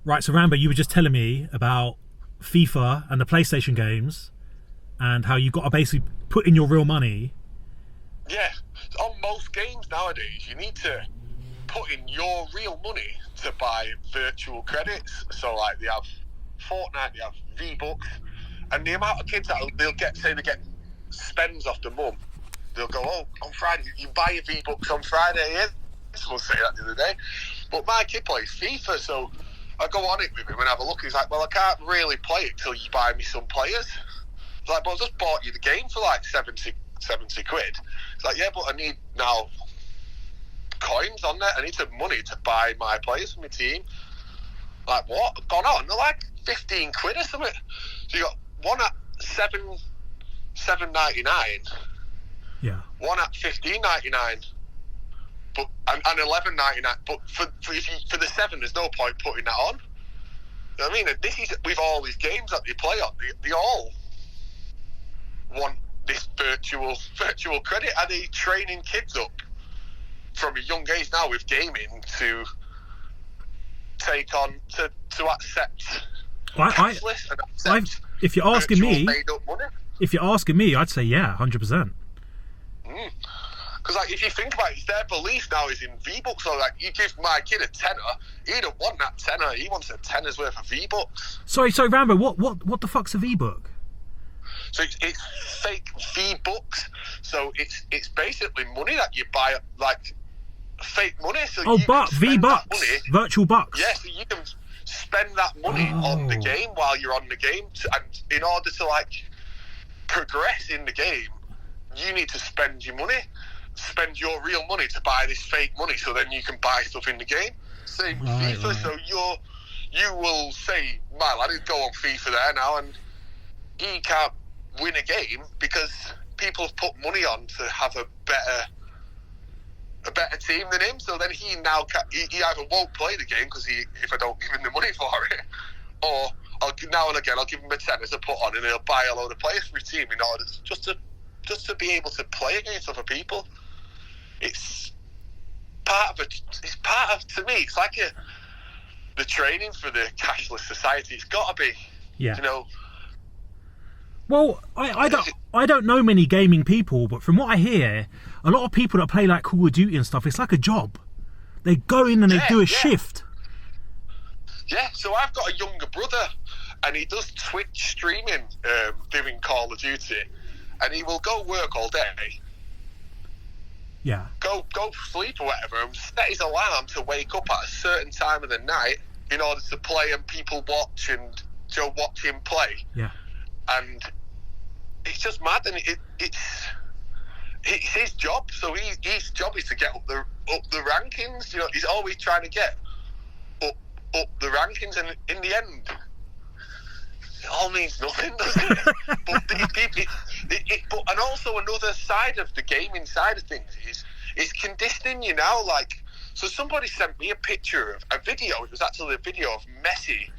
Right, so Rambo, you were just telling me about FIFA and the PlayStation games and how you got to basically put in your real money. Yeah, on most games nowadays, you need to put in your real money to buy virtual credits. So, like, they have Fortnite, they have V-Bucks, and the amount of kids that they'll get, say they get spends off the mum, they'll go, oh, on Friday, you buy your V-Bucks on Friday. Yeah, someone say that the other day. But my kid plays FIFA, so I go on it with him and have a look. He's like, well, I can't really play it till you buy me some players. It's like, but I just bought you the game for like 70 quid. It's like, yeah, but I need now coins on there. I need some money to buy my players for my team. Like, what? Gone on? They're like 15 quid or something. So you got one at $7.99, Yeah. one at $15.99, but and $11.99. But for the $7, there's no point putting that on. You know what I mean? And this is with all these games that they play on. They all want this virtual credit. Are they training kids up from a young age now with gaming to take on to accept cashless and accept if you're asking me, made up money? if you're asking me, I'd say yeah, 100%. Because like, if you think about it, it's their belief now is in V-Bucks. So like, you give my kid a tenner, he don't want that tenner. He wants a tenner's worth of V-Bucks. Sorry, Rambo, what the fuck's a V-Buck? So it's fake V-Bucks. So it's basically money that you buy, like fake money. So V-Bucks, virtual bucks. Yeah, so you can spend that money on the game while you're on the game, and in order to like progress in the game, you need to spend your money, spend your real money to buy this fake money, so then you can buy stuff in the game. Same with FIFA. Right. So you will say, my lad, he'd go on FIFA there now, and he can't win a game because people have put money on to have a better team than him. So then he now he either won't play the game because if I don't give him the money for it, or now and again I'll give him a tenner to put on, and he'll buy a load of players for his team in order just to be able to play against other people. It's part of to me, it's like the training for the cashless society. It's got to be, yeah. You know. Well, I don't know many gaming people, but from what I hear, a lot of people that play like Call of Duty and stuff, it's like a job. They go in and they do a shift. Yeah, so I've got a younger brother, and he does Twitch streaming, doing Call of Duty, and he will go work all day. Yeah. Go sleep or whatever, and set his alarm to wake up at a certain time of the night in order to play, and people watch and watch him play. Yeah. And it's just mad, and it's his job. So his job is to get up the rankings. You know, he's always trying to get up the rankings, and in the end, it all means nothing, doesn't it? But and also another side of the gaming side of things is it's conditioning you now. Like, so somebody sent me a picture of a video. It was actually a video of Messi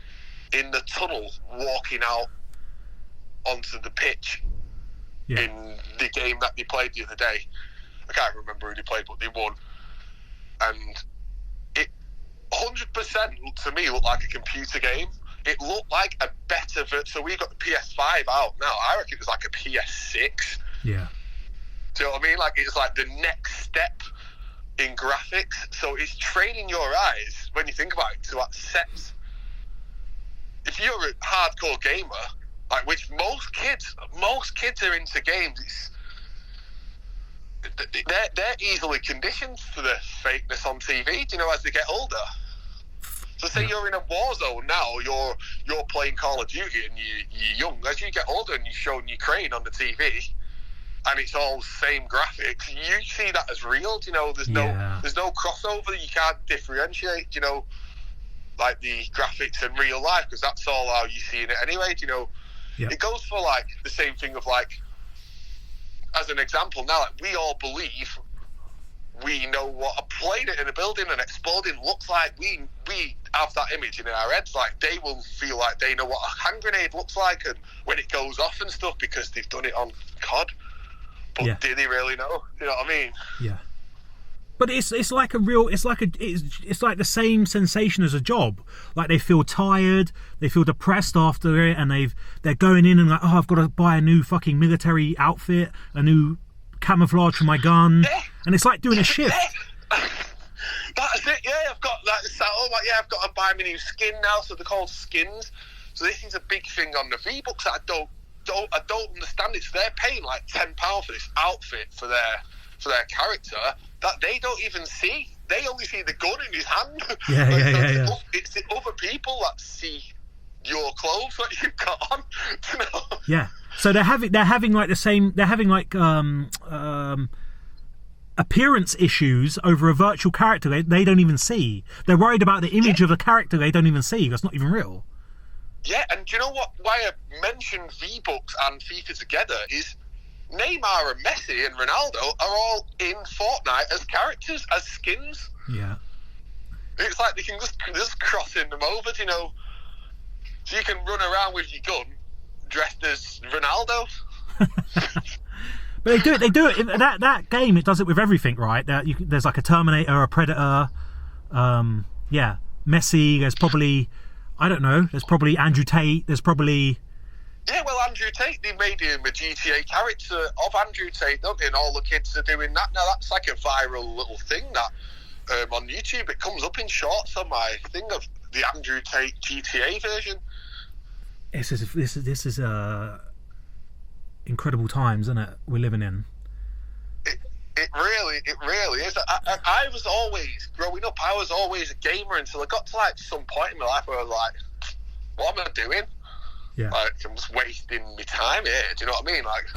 in the tunnel walking out onto the pitch in the game that they played the other day. I can't remember who they played, but they won. And it 100% to me looked like a computer game. It looked like a better so we got the PS5 out now. I reckon it was like a PS6. Yeah. Do you know what I mean? Like, it's like the next step in graphics. So it's training your eyes, when you think about it, to accept. If you're a hardcore gamer, like, which most kids are into games, they're easily conditioned for the fakeness on TV, do you know, as they get older. So say you're in a war zone now, you're playing Call of Duty and you're young. As you get older and you're showing Ukraine on the TV, and it's all the same graphics, you see that as real. You know, there's no crossover. You can't differentiate. You know, like the graphics and real life, because that's all how you see it anyway. You know, it goes for like the same thing of like, as an example now, like, we all believe we know what a plane in a building and exploding looks like. We have that image in our heads. Like, they will feel like they know what a hand grenade looks like and when it goes off and stuff, because they've done it on COD. But did they really know? You know what I mean? Yeah. But it's like a real, it's like the same sensation as a job. Like they feel tired, they feel depressed after it, and they're going in and like, oh, I've got to buy a new fucking military outfit, a new camouflage for my gun, and it's like doing a shift. That's it. Yeah, I've got that. I've got to buy my new skin now. So they're called skins. So this is a big thing on the V-Bucks that I don't understand. It's they're paying like £10 for this outfit for their character that they don't even see. They only see the gun in his hand. Yeah. It's the other people that see your clothes that you've got on. You know? Yeah. So they're having like the same. They're having like appearance issues over a virtual character they don't even see. They're worried about the image of a character they don't even see. That's not even real. Yeah, and do you know what? Why I mentioned V-Bucks and FIFA together is Neymar and Messi and Ronaldo are all in Fortnite as characters, as skins. Yeah. It's like they can just crossing them over, you know. So you can run around with your gun dressed as Ronaldo. But they do it. That game, it does it with everything, right? There's like a Terminator, a Predator. Messi. There's probably, I don't know. There's probably Andrew Tate. There's probably. Yeah, well, Andrew Tate, they made him a GTA character of Andrew Tate, don't they? And all the kids are doing that now. That's like a viral little thing that on YouTube. It comes up in shorts on my thing of the Andrew Tate GTA version. This is incredible times, isn't it? We're living in. It really is. I was always growing up. I was always a gamer until I got to like some point in my life where I was like, "What am I doing? Yeah, like I'm just wasting my time here." Do you know what I mean? Like,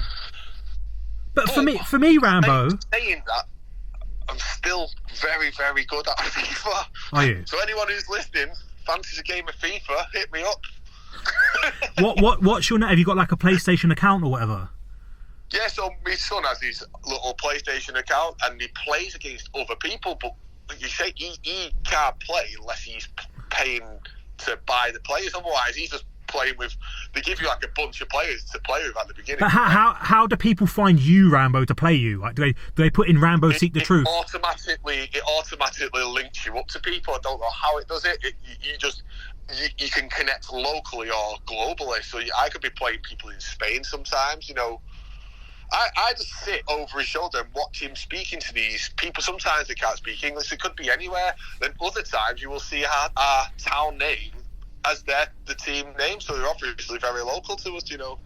but for me, Rambo. Saying that, I'm still very, very good at FIFA. Are you? So anyone who's listening, fancies a game of FIFA, hit me up. What's your name? Have you got like a PlayStation account or whatever? Yeah, so my son has his little PlayStation account and he plays against other people, but you say he can't play unless he's paying to buy the players. Otherwise, he's just playing with. They give you like a bunch of players to play with at the beginning. But how do people find you, Rambo, to play you? Like, do they put in Rambo Seek the Truth? It automatically links you up to people. I don't know how it does it. You can connect locally or globally. So I could be playing people in Spain sometimes, you know. I just sit over his shoulder and watch him speaking to these people. Sometimes they can't speak English. It could be anywhere. Then other times you will see our town name as the team name. So they're obviously very local to us, you know.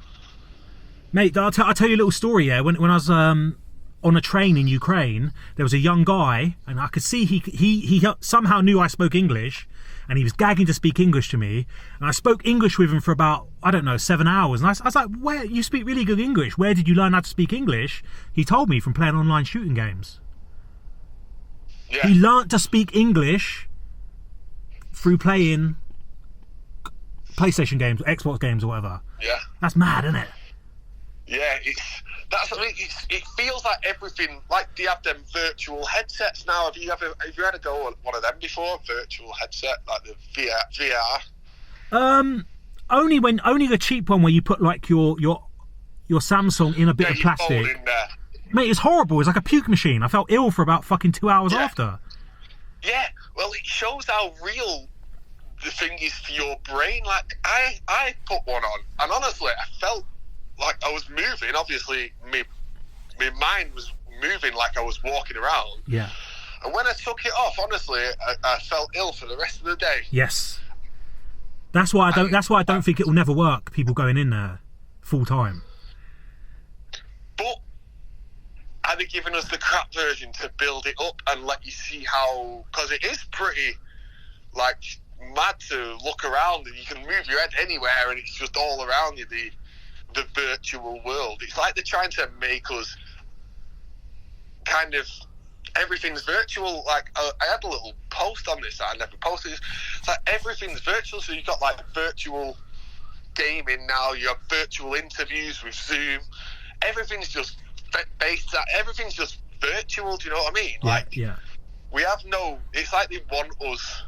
Mate, I'll tell you a little story. Yeah, when I was on a train in Ukraine, there was a young guy, and I could see he somehow knew I spoke English. And he was gagging to speak English to me. And I spoke English with him for about, 7 hours. And I was like, where, you speak really good English. Where did you learn how to speak English? He told me from playing online shooting games. Yeah. He learnt to speak English through playing PlayStation games, Xbox games or whatever. Yeah. That's mad, isn't it? Yeah, it feels like everything. Like, do you have them virtual headsets now? Have you had a go on one of them before? Virtual headset, like the VR. Only the cheap one where you put like your Samsung in a bit of plastic. In there. Mate, it's horrible. It's like a puke machine. I felt ill for about fucking 2 hours after. Yeah, well, it shows how real the thing is for your brain. Like, I put one on, and honestly, I felt like I was moving. Obviously, my mind was moving like I was walking around. Yeah. And when I took it off, honestly, I felt ill for the rest of the day. Yes. That's why I don't think it will never work. People going in there full time. But are they giving us the crap version to build it up and let you see how? Because it is pretty like mad to look around and you can move your head anywhere and it's just all around you. The virtual world. It's like they're trying to make us kind of everything's virtual. Like I had a little post on this that I never posted. It's like everything's virtual. So you've got like virtual gaming now. You have virtual interviews with Zoom. Everything's just based. Everything's just virtual. Do you know what I mean? Yeah, like yeah. We have no. It's like they want us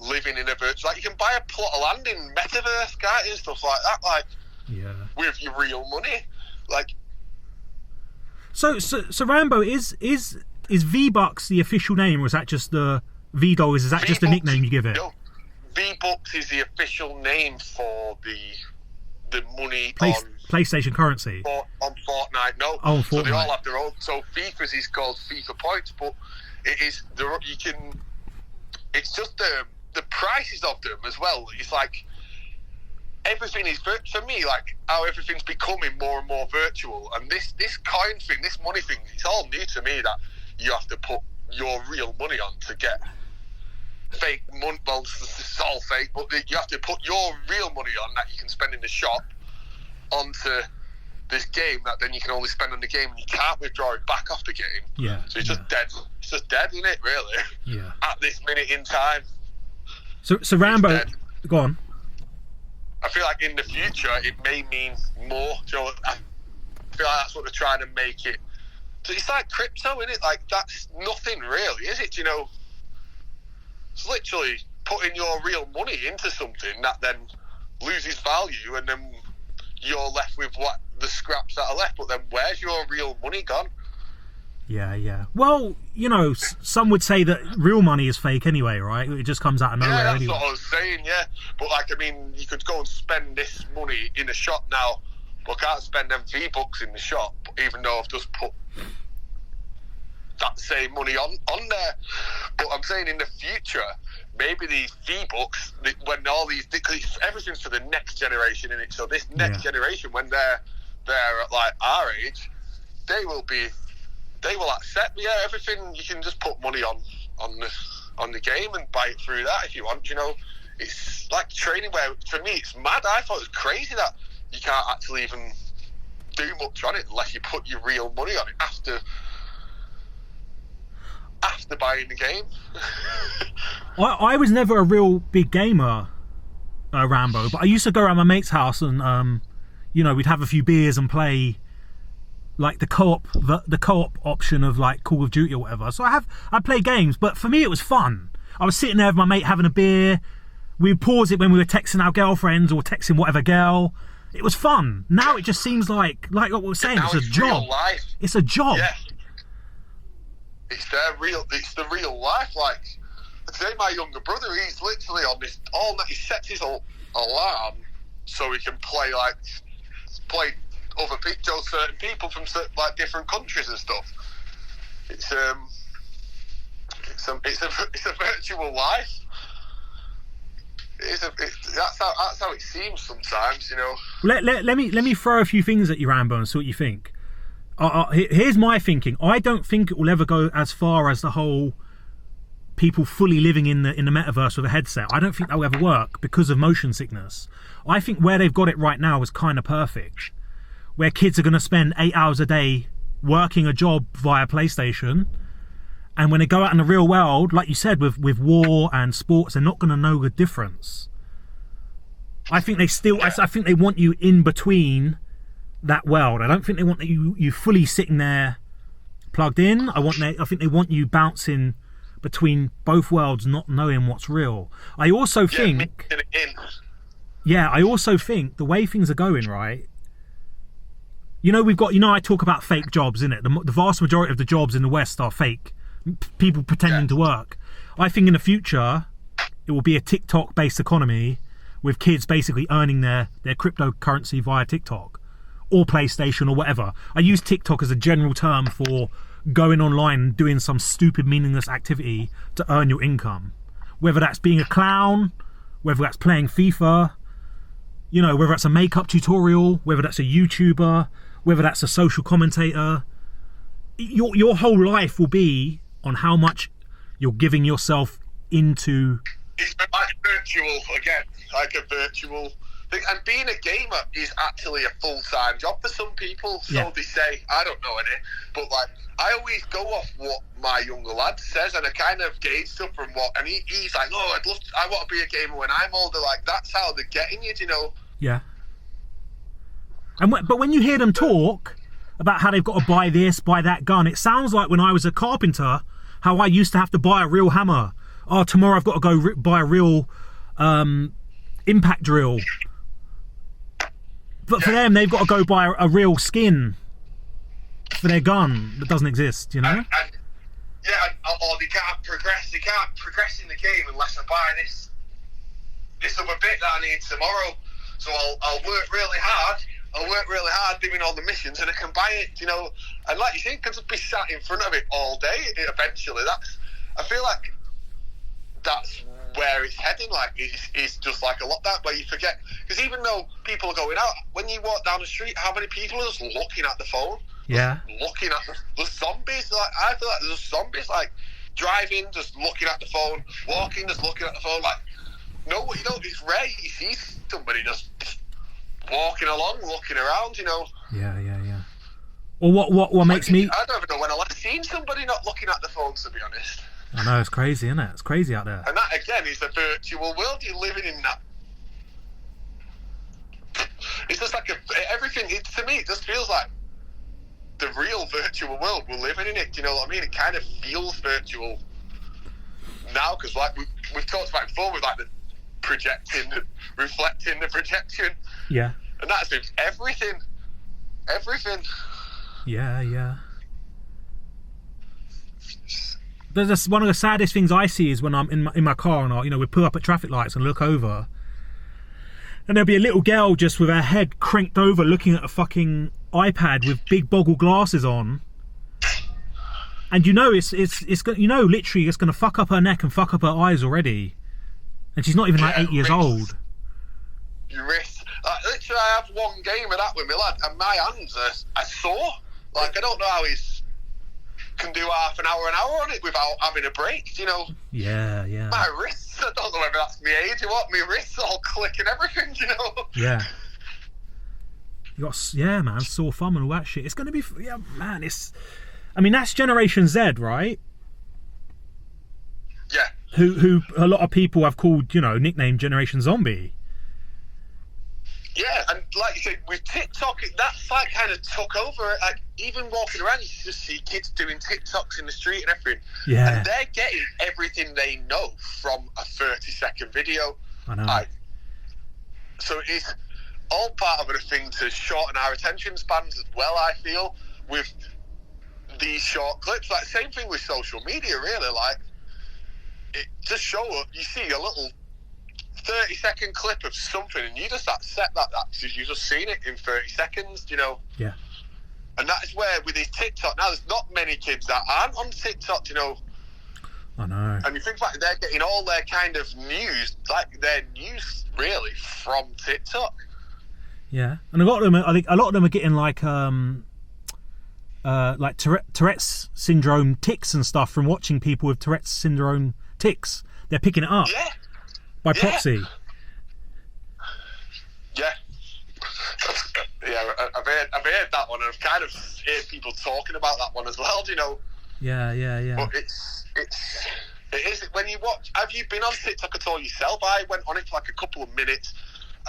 living in a virtual. Like you can buy a plot of land in metaverse, can't you, and stuff like that. Like, yeah, with your real money. Like, so Rambo is is V-Bucks the official name, or is that just the V-Dollars? Is that just a nickname you give it? No, V-Bucks is the official name for the money on PlayStation currency. On Fortnite. No, on so Fortnite. they all have their own. So FIFA's is called FIFA points, but it is you can. It's just the prices of them as well. It's like everything is for me, like how everything's becoming more and more virtual, and this coin thing, this money thing, it's all new to me, that you have to put your real money on to get fake money. Well, it's all fake, but you have to put your real money on that you can spend in the shop onto this game that then you can only spend on the game, and you can't withdraw it back off the game. Yeah. So it's just dead. It's just dead, isn't it, really? Yeah. At this minute in time. So Rambo, go on. I feel like in the future it may mean more. I feel like that's what they're trying to make it. So it's like crypto, isn't it? Like, that's nothing really, is it? It's literally putting your real money into something that then loses value, and then you're left with what the scraps that are left. But then where's your real money gone? Yeah. Well, some would say that real money is fake anyway, right? It just comes out of nowhere anyway. That's what I was saying, yeah. But, you could go and spend this money in a shop now, but I can't spend them V-Bucks in the shop, even though I've just put that same money on there. But I'm saying in the future, maybe these V-Bucks, when all these, because everything's for the next generation in it. So this next generation, when they're at like our age, they will accept everything. You can just put money on the game and buy it through that if you want. It's like training where, for me, it's mad. I thought it was crazy that you can't actually even do much on it unless you put your real money on it after buying the game. I was never a real big gamer, Rambo, but I used to go around my mate's house and we'd have a few beers and play like the co-op option of like Call of Duty or whatever. So I play games, but for me it was fun. I was sitting there with my mate having a beer. We'd pause it when we were texting our girlfriends or texting whatever girl. It was fun. Now it just seems like what we were saying, it's a job. Real life. It's a job. Yeah. It's the real life. Like today, my younger brother, he's literally on this all night. He sets his alarm so he can play other people, certain people from like different countries and stuff. It's a virtual life. That's how it seems sometimes, Let me throw a few things at you, Rambo, and see what you think. Here's my thinking. I don't think it will ever go as far as the whole people fully living in the metaverse with a headset. I don't think that will ever work because of motion sickness. I think where they've got it right now is kind of perfect, where kids are going to spend 8 hours a day working a job via PlayStation, and when they go out in the real world, like you said, with war and sports, they're not going to know the difference. I think I think they want you in between that world. I don't think they want you fully sitting there plugged in. I think they want you bouncing between both worlds, not knowing what's real. I also think the way things are going, right? We've got, I talk about fake jobs, innit? The vast majority of the jobs in the West are fake. People pretending to work. I think in the future, it will be a TikTok-based economy with kids basically earning their cryptocurrency via TikTok or PlayStation or whatever. I use TikTok as a general term for going online and doing some stupid, meaningless activity to earn your income. Whether that's being a clown, whether that's playing FIFA, whether that's a makeup tutorial, whether that's a YouTuber, whether that's a social commentator. Your whole life will be on how much you're giving yourself into. It's like virtual again, like a virtual thing. And being a gamer is actually a full-time job for some people. So they say. I don't know any, but like I always go off what my younger lad says, and I kind of gauge stuff from what. And he's like, "Oh, I want to be a gamer when I'm older." Like that's how they're getting you, Yeah. But when you hear them talk about how they've got to buy this, buy that gun, it sounds like when I was a carpenter, how I used to have to buy a real hammer. Oh, tomorrow I've got to go buy a real impact drill. But for them, they've got to go buy a real skin for their gun that doesn't exist, And yeah, or they can't progress. They can't progress in the game unless I buy this other bit that I need tomorrow. So I'll work really hard. I'll work really hard doing all the missions, and I can buy it. You know, and like you say, because I'll be sat in front of it all day. Eventually, I feel like that's where it's heading. Like it's just like a lockdown where you forget. Because even though people are going out, when you walk down the street, how many people are just looking at the phone? Yeah. Looking at the zombies. Like I feel like there's zombies like driving, just looking at the phone, walking, just looking at the phone. Like no, you know, it's rare you see somebody just walking along, looking around. You know. Yeah. Or what makes me? I don't even know when I've seen somebody not looking at the phone. To be honest. I know, it's crazy, isn't it? It's crazy out there. And that again is a virtual world. You're living in that. It's just like everything. To me, it just feels like the real virtual world we're living in it. Do you know what I mean? It kind of feels virtual now because, like we've talked about before, with like the projecting, reflecting the projection. Yeah. And that's everything. Everything. Yeah. There's one of the saddest things I see is when I'm in my car and we pull up at traffic lights and look over, and there'll be a little girl just with her head cranked over looking at a fucking iPad with big boggle glasses on, and it's literally it's gonna fuck up her neck and fuck up her eyes already, and she's not even like 8 years old. Your wrist, literally, I have one game of that with my lad, and my hands are sore. Like I don't know how he's can do half an hour on it without having a break, you know. Yeah. My wrists, I don't know whether that's my age or what, my wrists all click and everything, you know. Yeah. You got, man, sore thumb and all that shit. It's going to be, man, that's Generation Z, right? Yeah. Who a lot of people have called, nicknamed Generation Zombie. Yeah, and like you said, with TikTok, that's like kind of took over. Like even walking around, you just see kids doing TikToks in the street and everything. Yeah, and they're getting everything they know from a 30-second video. I know. So it's all part of a thing to shorten our attention spans as well. I feel with these short clips, like same thing with social media. Really, like it just show up. You see a little 30-second clip of something and you just accept that you've just seen it in 30 seconds, you know. Yeah. And that's where with this TikTok now, there's not many kids that aren't on TikTok, you know. I know. And you think like they're getting all their kind of news, like their news really from TikTok. Yeah, and I think a lot of them are getting like Tourette's syndrome tics and stuff from watching people with Tourette's syndrome tics. They're picking it up. Yeah. By proxy. Yeah. Yeah, I've heard that one, and I've kind of heard people talking about that one as well, do you know? Yeah. But it is, when you watch, have you been on TikTok at all yourself? I went on it for like a couple of minutes,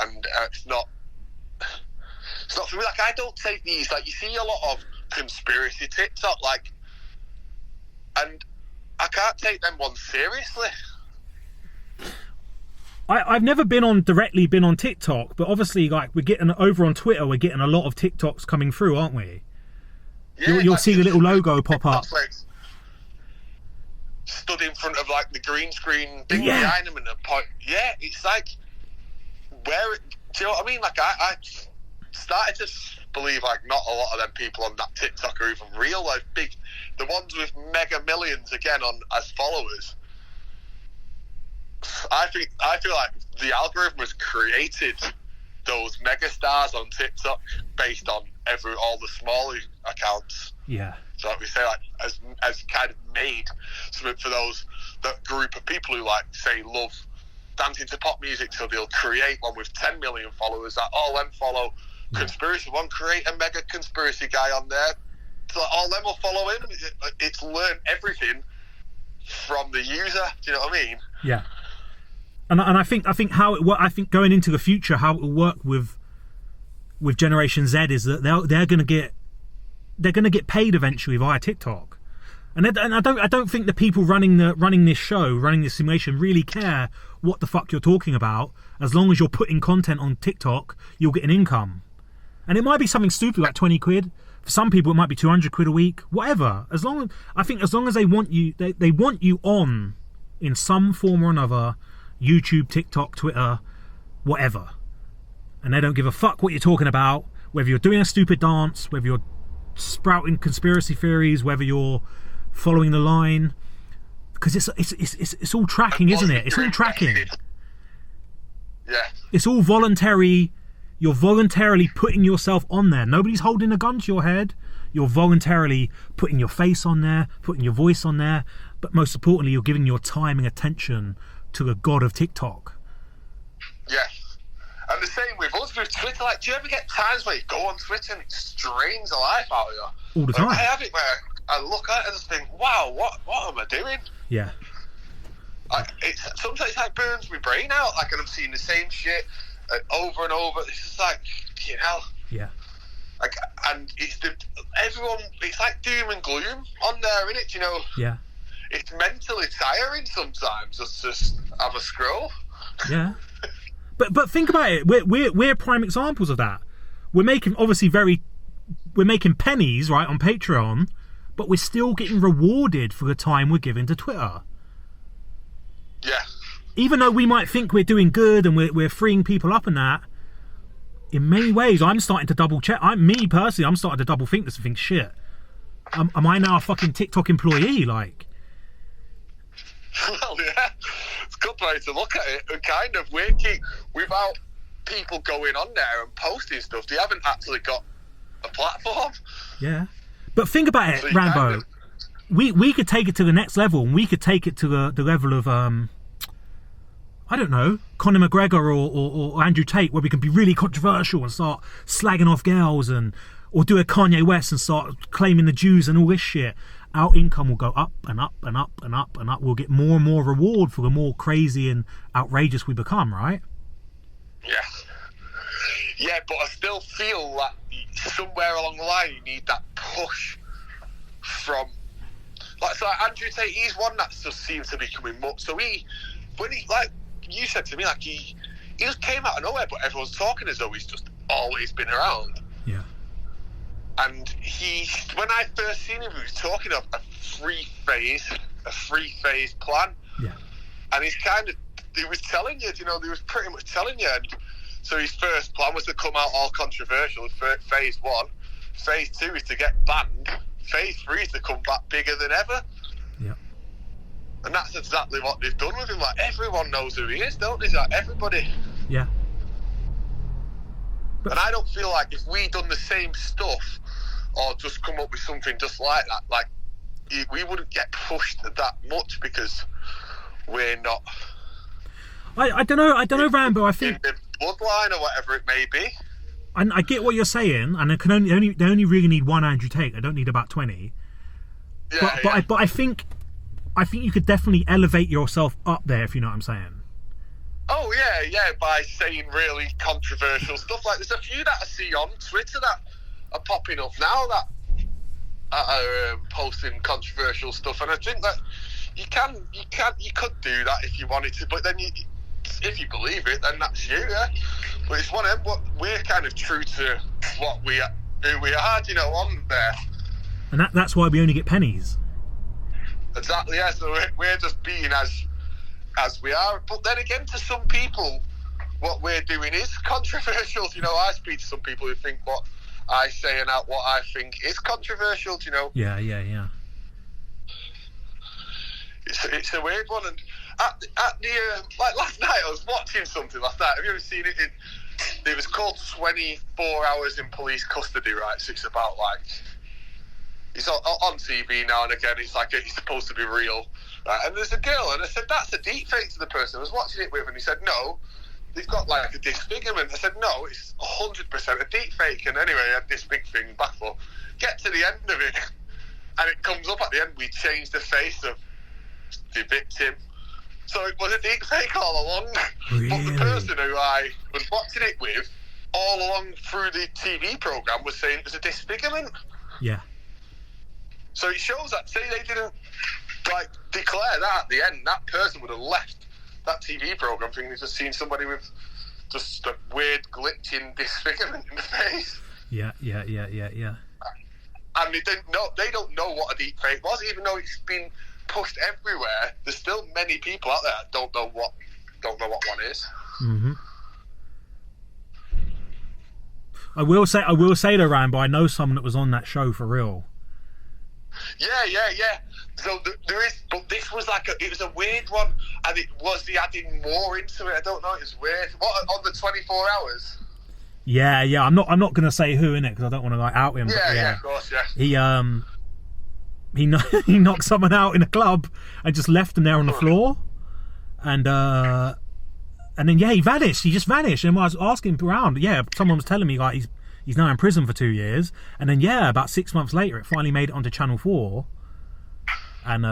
and it's not for me. Like, I don't take these, like, you see a lot of conspiracy TikTok, like, and I can't take them ones seriously. I've never directly been on TikTok, but obviously, like, we're getting over on Twitter, we're getting a lot of TikToks coming through, aren't we? Yeah, you'll see the little logo pop up. Like, stood in front of like the green screen thing behind him and the point. Yeah, it's like do you know what I mean? Like I started to believe like not a lot of them people on that TikTok are even real. Like the ones with mega millions again on as followers. I feel like the algorithm has created those mega stars on TikTok based on all the smaller accounts. Yeah. So like we say, like as kind of made something for that group of people who like say love dancing to pop music, so they'll create one with 10 million followers that all them follow. Conspiracy one, create a mega conspiracy guy on there, so all them will follow him. It's learn everything from the user. Do you know what I mean? Yeah. And I think how it I think going into the future, how it will work with Generation Z is that they're going to get paid eventually via TikTok, and I don't think the people running this simulation really care what the fuck you're talking about. As long as you're putting content on TikTok, you'll get an income, and it might be something stupid like 20 quid, For some people, it might be 200 quid a week, whatever. As long as they want you, they want you on in some form or another, YouTube, TikTok, Twitter, whatever. And they don't give a fuck what you're talking about, whether you're doing a stupid dance, whether you're sprouting conspiracy theories, whether you're following the line, because it's all tracking, isn't it? It's all tracking. Yeah. It's all voluntary. You're voluntarily putting yourself on there. Nobody's holding a gun to your head. You're voluntarily putting your face on there, putting your voice on there. But most importantly, you're giving your time and attention to the god of TikTok. Yes. And the same with us with Twitter. Like, do you ever get times where you go on Twitter and it drains the life out of you? All the time. I have it where I look at it and just think, wow, what am I doing? Yeah. Sometimes it burns my brain out. Like, and I'm seeing the same shit over and over. It's just like, you know. Yeah. Like, and everyone. It's like doom and gloom on there, isn't it? You know. Yeah. It's mentally tiring sometimes just have a scroll. Yeah. But think about it. We're prime examples of that. We're making pennies, right, on Patreon, but we're still getting rewarded for the time we're giving to Twitter. Yeah. Even though we might think we're doing good and we're freeing people up and that, in many ways, I'm starting to double check. I'm starting to double think this and think, shit, am I now a fucking TikTok employee? Like, well, yeah, it's a good way to look at it. And kind of, without people going on there and posting stuff, they haven't actually got a platform. Yeah. But think about it, So Rambo. kind of, We could take it to the next level, and we could take it to the level of I don't know, Conor McGregor or Andrew Tate, where we can be really controversial and start slagging off girls, or do a Kanye West and start claiming the Jews and all this shit. Our income will go up and up and up and up and up. We'll get more and more reward for the more crazy and outrageous we become, right? yeah. Yeah, but I still feel like somewhere along the line you need that push from, like, so Andrew Tate, he's one that just seems to be coming up. So when he, like you said to me, like he just came out of nowhere, but everyone's talking as though he's just always been around. Yeah. And when I first seen him, he was talking of a three phase plan. Yeah. And he was telling you, he was pretty much telling you. And so his first plan was to come out all controversial, phase 1. Phase 2 is to get banned. Phase 3 is to come back bigger than ever. Yeah. And that's exactly what they've done with him. Like, everyone knows who he is, don't they? Like, everybody. Yeah. And I don't feel like if we done the same stuff or just come up with something just like that, like, we wouldn't get pushed that much because we're not. I don't know, Rambo. I think in the bloodline or whatever it may be. And I get what you're saying, and they only really need one Andrew Tate. I don't need about 20. Yeah, but I think you could definitely elevate yourself up there, if you know what I'm saying. Oh yeah, by saying really controversial stuff. Like, there's a few that I see on Twitter that are popping up now that are posting controversial stuff, and I think that you could do that if you wanted to, but then if you believe it, then that's you, yeah. But it's one of them. What we're kind of true to who we are, on there. And that's why we only get pennies. Exactly, yeah. So we're just being as we are. But then again, to some people, what we're doing is controversial. I speak to some people who think what I say and what I think is controversial. Yeah. It's a weird one. And at the like last night, I was watching something last night. Have you ever seen it? It was called 24 Hours in Police Custody, right? So it's about, like, it's on TV now and again. It's like it's supposed to be real, right? And there's a girl, and I said, that's a deep fake to the person I was watching it with, and he said, no, they've got like a disfigurement. I said, no, it's 100% a deep fake. And anyway, I had this big thing back for. Get to the end of it, and it comes up at the end. We changed the face of the victim. So it was a deep fake all along. Really? But the person who I was watching it with all along through the TV programme was saying it was a disfigurement. Yeah. So it shows that, say they didn't declare that at the end, that person would have left that TV programme thinking they've just seen somebody with just a weird glitching disfigurement in the face. Yeah. and they don't know what a deep fake was, even though it's been pushed everywhere. There's still many people out there that don't know what one is. Mm-hmm. I will say though, Rambo, I know someone that was on that show for real. Yeah. So there is, but this was it was a weird one, and he adding more into it. I don't know. It was weird. What, on the 24 hours? Yeah. I'm not gonna say who in it because I don't want to out him. Yeah, of course, yeah. He knocked someone out in a club and just left them there on the floor, and then he vanished. He just vanished. And when I was asking around, someone was telling me like he's now in prison for 2 years, and then about 6 months later, it finally made it onto Channel 4. And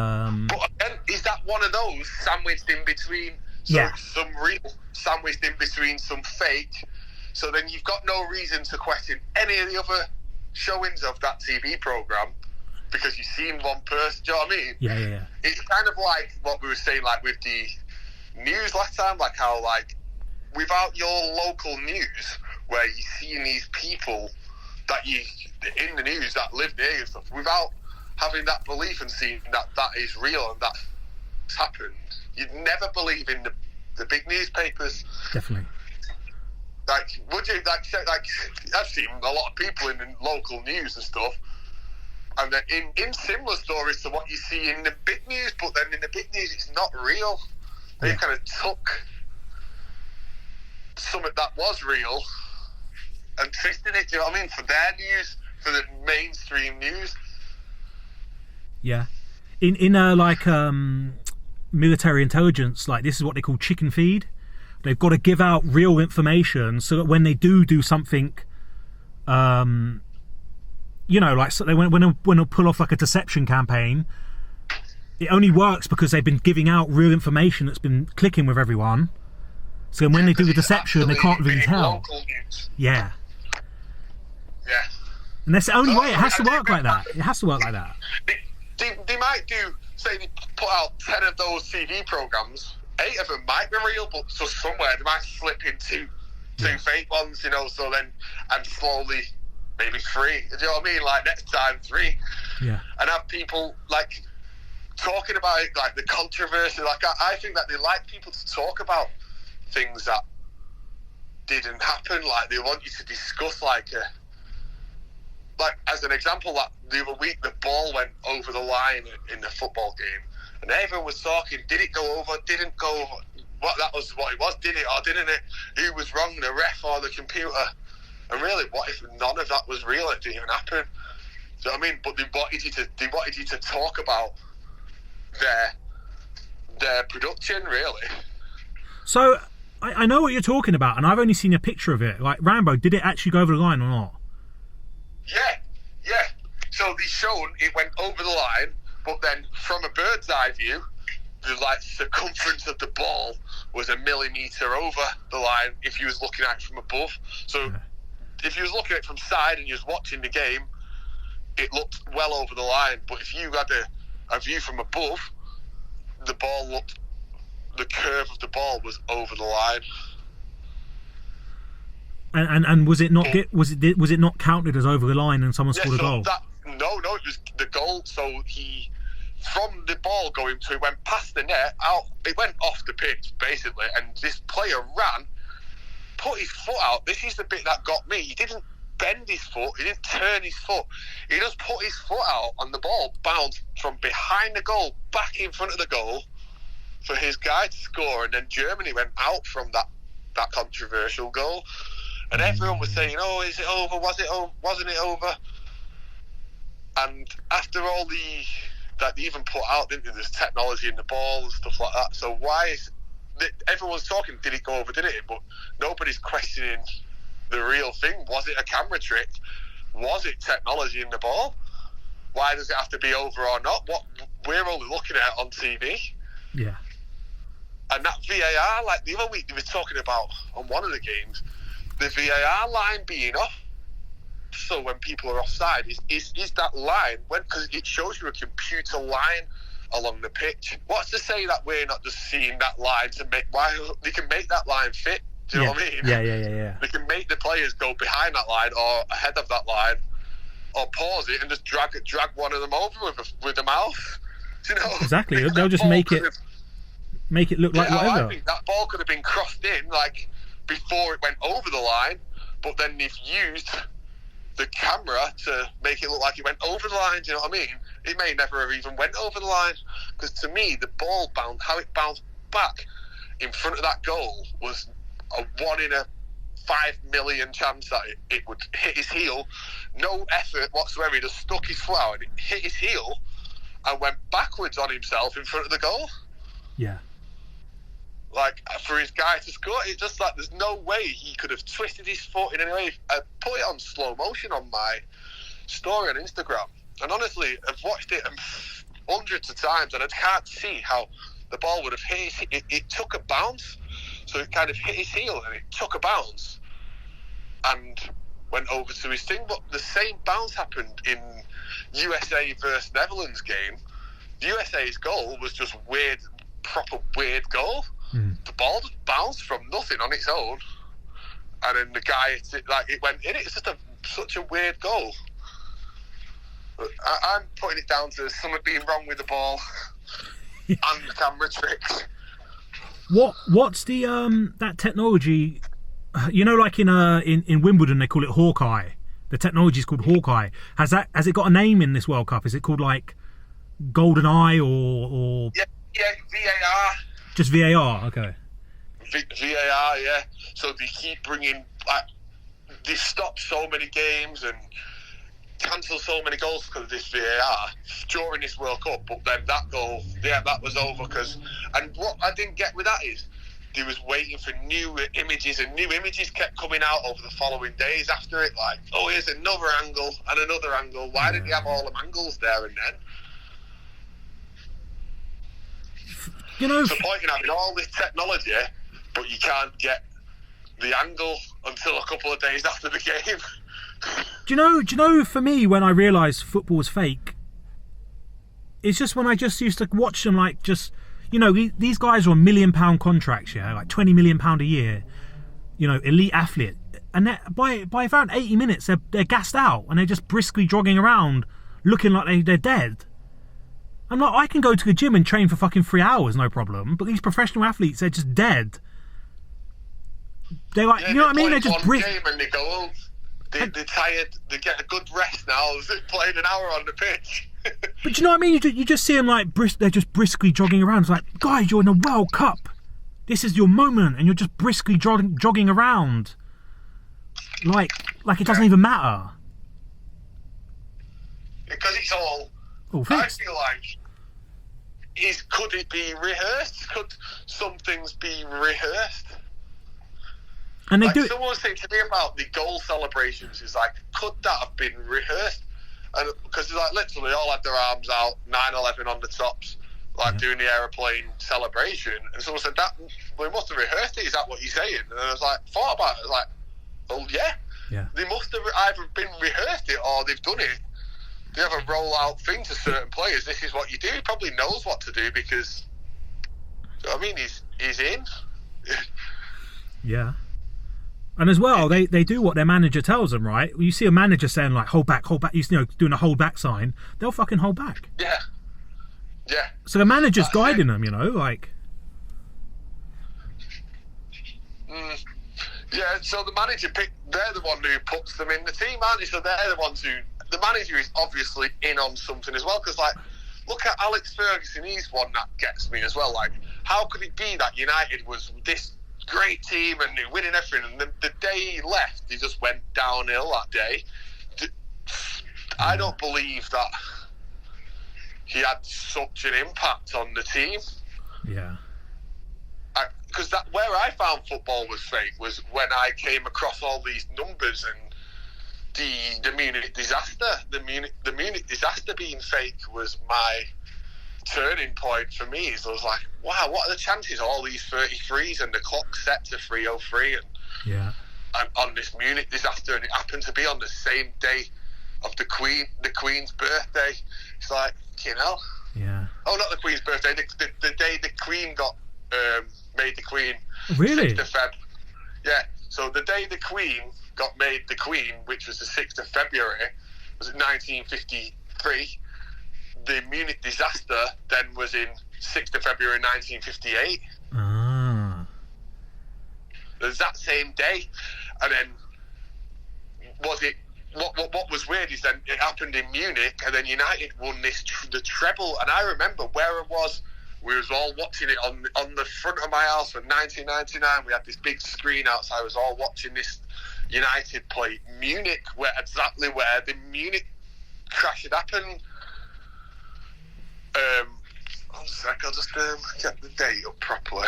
but again, is that one of those sandwiched in between? Some real sandwiched in between some fake. So then you've got no reason to question any of the other showings of that TV program because you've seen one person. Do you know what I mean? Yeah. It's kind of like what we were saying, like with the news last time, like how without your local news, where you're seeing these people that you in the news that live near you and stuff, without having that belief and seeing that is real and that's happened, you'd never believe in the big newspapers. Definitely. Like, would you I've seen a lot of people in the local news and stuff, and they're in similar stories to what you see in the big news, but then in the big news it's not real. They kind of took something that was real and twisted it, do you know what I mean, for their news, for the mainstream news. Yeah. In military intelligence, like, this is what they call chicken feed. They've got to give out real information so that when they do something, so they when they pull off like a deception campaign, it only works because they've been giving out real information that's been clicking with everyone. So when they do the deception, they can't really tell. Yeah. And that's the only way. It has to work like that. It has to work like that. They might say they put out 10 of those TV programs. 8 of them might be real, but so somewhere they might slip into two fake ones, so then, and slowly, maybe 3. Do you know what I mean? Like, next time 3. Yeah. And have people, like, talking about it, like, the controversy. Like, I think that they like people to talk about things that didn't happen. Like, they want you to discuss, like, as an example, like, the other week, the ball went over the line in the football game. And everyone was talking, did it go over, didn't go over, that was what it was, did it or didn't it, who was wrong, the ref or the computer? And really, what if none of that was real, it didn't even happen? Do you know what I mean? But they wanted you to talk about their production, really. So, I know what you're talking about, and I've only seen a picture of it. Like, Rambo, did it actually go over the line or not? Yeah. So they shown it went over the line, but then from a bird's eye view, the circumference of the ball was 1 millimetre over the line if you was looking at it from above. So if you was looking at it from side and you was watching the game, it looked well over the line. But if you had a view from above, the curve of the ball was over the line. And was it not was it not counted as over the line and someone scored a goal? No, it was the goal. So from the ball going to, it went past the net, out, it went off the pitch basically, and this player ran, put his foot out. This is the bit that got me. He didn't bend his foot, he didn't turn his foot, he just put his foot out, and the ball bounced from behind the goal back in front of the goal for his guy to score, and then Germany went out from that controversial goal. And everyone was saying, "Oh, is it over? Was it over? Wasn't it over?" And after all that they even put out, didn't they? There's technology in the ball and stuff like that. So why is everyone's talking? Did it go over? Did it? But nobody's questioning the real thing. Was it a camera trick? Was it technology in the ball? Why does it have to be over or not? What we're only looking at on TV. Yeah. And that VAR, like the other week, they were talking about on one of the games, the VAR line being off. So when people are offside, is that line, because it shows you a computer line along the pitch. What's to say that we're not just seeing that line to make, why they can make that line fit? Do you know what I mean? Yeah. They can make the players go behind that line or ahead of that line or pause it and just drag one of them over with the mouse. You know, exactly. They'll just make it look like whatever. I think that ball could have been crossed in like before it went over the line, but then they've used the camera to make it look like it went over the line. Do you know what I mean? It may never have even went over the line, because to me the ball how it bounced back in front of that goal was a 1 in a 5 million chance that it would hit his heel. No effort whatsoever. He just stuck his foot out and it hit his heel and went backwards on himself in front of the goal. Yeah. Like, for his guy to score, it's just like there's no way he could have twisted his foot in any way. I put it on slow motion on my story on Instagram, and honestly, I've watched it hundreds of times, and I can't see how the ball would have hit it took a bounce, so it kind of hit his heel, and it took a bounce, and went over to his thing. But the same bounce happened in USA versus Netherlands game. The USA's goal was just weird, proper weird goal. The ball just bounced from nothing on its own, and then the guy, it went in. It's just such a weird goal. I'm putting it down to something being wrong with the ball and the camera tricks. What's the that technology? You know, like in Wimbledon they call it Hawkeye. The technology is called Hawkeye. Has it got a name in this World Cup? Is it called like Golden Eye or yeah, VAR? Just VAR, okay. VAR, yeah. So they keep bringing, they've stopped so many games and cancelled so many goals because of this VAR during this World Cup. But then that goal, that was over and what I didn't get with that is they was waiting for new images, and new images kept coming out over the following days after it. Like, oh, here's another angle and another angle. Why didn't you have all them angles there and then? You know, it's the point in having all this technology, but you can't get the angle until a couple of days after the game. Do you know? For me, when I realised football was fake, it's just when I just used to watch them. Like, just, you know, these guys are on £1 million contracts, yeah, like £20 million a year. You know, elite athlete, and by around 80 minutes, they're gassed out and they're just briskly jogging around, looking like they're dead. I'm like, I can go to the gym and train for fucking 3 hours, no problem. But these professional athletes, they're just dead. They're like, you know what I mean? They're just game and they go home. They're tired. They get a good rest now. They're playing an hour on the pitch. But you know what I mean? You just see them like they're just briskly jogging around. It's like, guys, you're in the World Cup. This is your moment, and you're just briskly jogging around. Like it doesn't even matter. Because it's all. I feel like, could it be rehearsed? Could some things be rehearsed? And they like, do. Someone was saying to me about the goal celebrations. Is like, could that have been rehearsed? And because like literally all had their arms out, 9/11 on the tops, like doing the aeroplane celebration. And someone said that we must have rehearsed it. Is that what you're saying? And I was like, thought about it. I was like, oh yeah. They must have either been rehearsed it or they've done it. They have a roll-out thing to certain players. This is what you do. He probably knows what to do because, I mean, he's in. Yeah. And as well, they do what their manager tells them, right? You see a manager saying, like, hold back, you know, doing a hold back sign, they'll fucking hold back. Yeah. Yeah. So the manager's guiding them, you know, like. Yeah, so the manager they're the one who puts them in the team, aren't they? So they're the ones who. The manager is obviously in on something as well, because, like, look at Alex Ferguson. He's one that gets me as well. Like, how could it be that United was this great team and they're winning everything, and the day he left, he just went downhill that day? I don't believe that he had such an impact on the team. Yeah. Because where I found football was fake was when I came across all these numbers and the Munich disaster. The Munich disaster being fake was my turning point for me. So I was like, wow, what are the chances of all these 33s and the clock set to 3:03 and on this Munich disaster, and it happened to be on the same day of the Queen's birthday. It's like, you know. Yeah. Oh, not the Queen's birthday. The day the Queen got made the Queen. Really? 6th of Feb. Yeah. So the day the Queen got made the Queen, which was the 6th of February, was it 1953. The Munich disaster then was in 6th of February 1958. Ah. There's that same day, and then was it? What was weird is then it happened in Munich, and then United won the treble. And I remember where it was. We was all watching it on the front of my house in 1999. We had this big screen outside. I was all watching this United play Munich, where the Munich crash had happened. One sec, I'll just get the date up properly.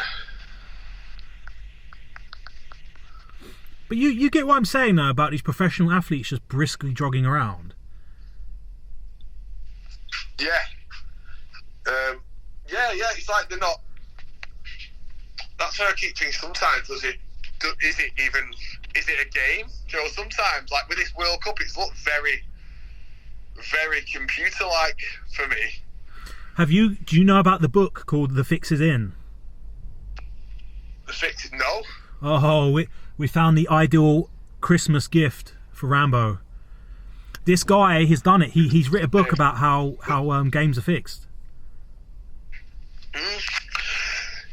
But you get what I'm saying though about these professional athletes just briskly jogging around. Yeah. Yeah. It's like they're not. That's why I keep thinking. Sometimes is it a game? You know, sometimes like with this World Cup, it's looked very, very computer-like for me. Do you know about the book called The Fix Is In? The Fix Is No. Oh, we found the ideal Christmas gift for Rambo. This guy has done it. He's written a book about how games are fixed.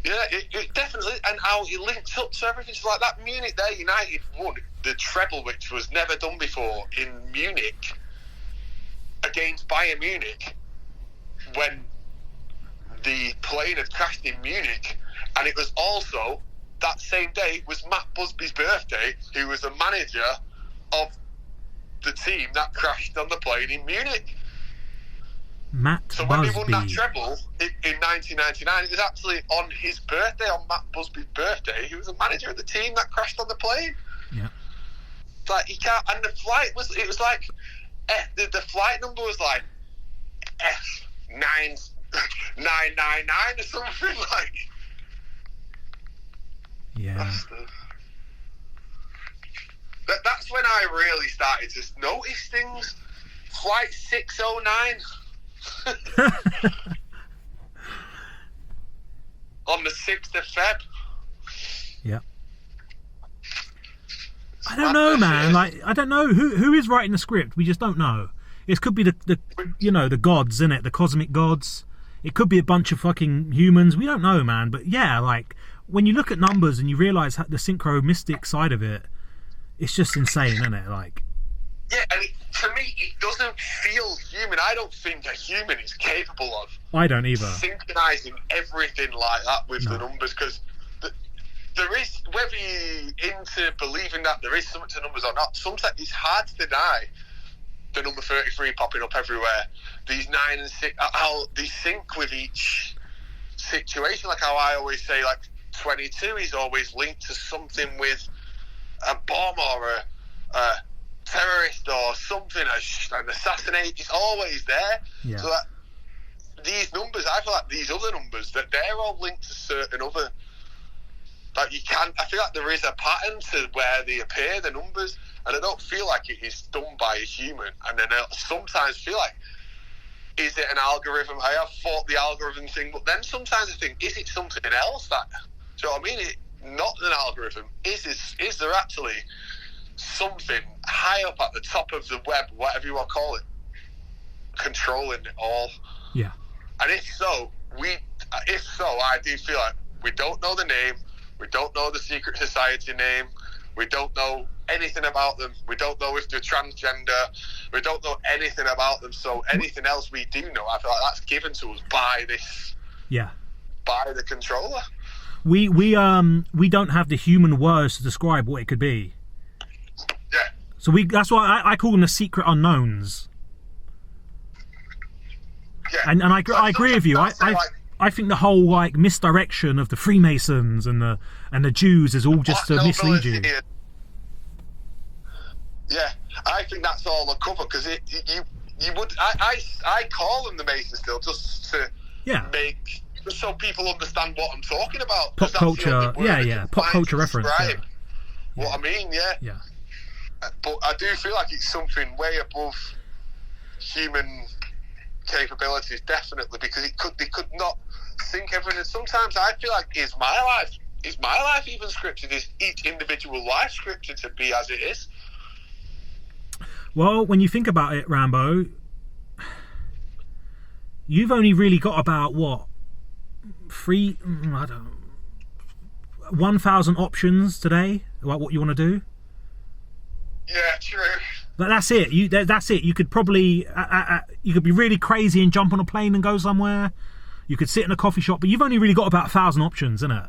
Yeah, it definitely, and how it links up to everything. So like that Munich there, United won the treble, which was never done before in Munich against Bayern Munich when the plane had crashed in Munich, and it was also that same day was Matt Busby's birthday, who was the manager of the team that crashed on the plane in Munich. So when he won that treble in 1999, it was actually on his birthday, on Matt Busby's birthday. He was the manager of the team that crashed on the plane. Yeah. It's like he can't, and the flight was like the flight number was like F9999 or something like. Yeah. That's when I really started to notice things. Flight 609. On the 6th of Feb. Yeah. I don't know, man. Like, I don't know who is writing the script. We just don't know. It could be the gods, innit? The cosmic gods. It could be a bunch of fucking humans. We don't know, man. But yeah, like when you look at numbers and you realise the synchro mystic side of it, it's just insane, isn't it? Like. Yeah, and to me, it doesn't feel human. I don't think a human is capable of. I don't either. Synchronising everything like that with the numbers, because there is, whether you're into believing that there is something to numbers or not, sometimes it's hard to deny the number 33 popping up everywhere. These 9 and 6, how they sync with each situation. Like how I always say, like 22 is always linked to something with a bomb or a terrorist or something, an assassinate. It's always there. Yeah. So that these numbers, I feel like these other numbers, that they're all linked to certain other. Like I feel like there is a pattern to where they appear, the numbers, and I don't feel like it is done by a human. And then I sometimes feel like, is it an algorithm? I have thought the algorithm thing, but then sometimes I think, is it something else that? Do you know what I mean? Not an algorithm. Is there actually something high up at the top of the web, whatever you want to call it, controlling it all? Yeah. And if so, I do feel like we don't know the name, we don't know the secret society name, we don't know anything about them, we don't know if they're transgender, we don't know anything about them. So anything else we do know, I feel like that's given to us by this. Yeah. By the controller. We don't have the human words to describe what it could be. Yeah. So that's why I call them the secret unknowns. Yeah. And I agree with you. I think the whole like misdirection of the Freemasons and the Jews is all just to mislead you. Yeah, I think that's all a cover, because you would I call them the Masons still, just to make, just so people understand what I'm talking about. Pop culture, pop culture reference. What I mean, yeah. But I do feel like it's something way above human capabilities, definitely, because they could not think everything. Sometimes I feel like, is my life even scripted? Is each individual life scripted to be as it is? Well, when you think about it, Rambo, you've only really got about what, 1,000 options today about what you want to do. Yeah, true. But that's it. That's it. You could probably you could be really crazy and jump on a plane and go somewhere. You could sit in a coffee shop, but you've only really got about 1,000 options, isn't it?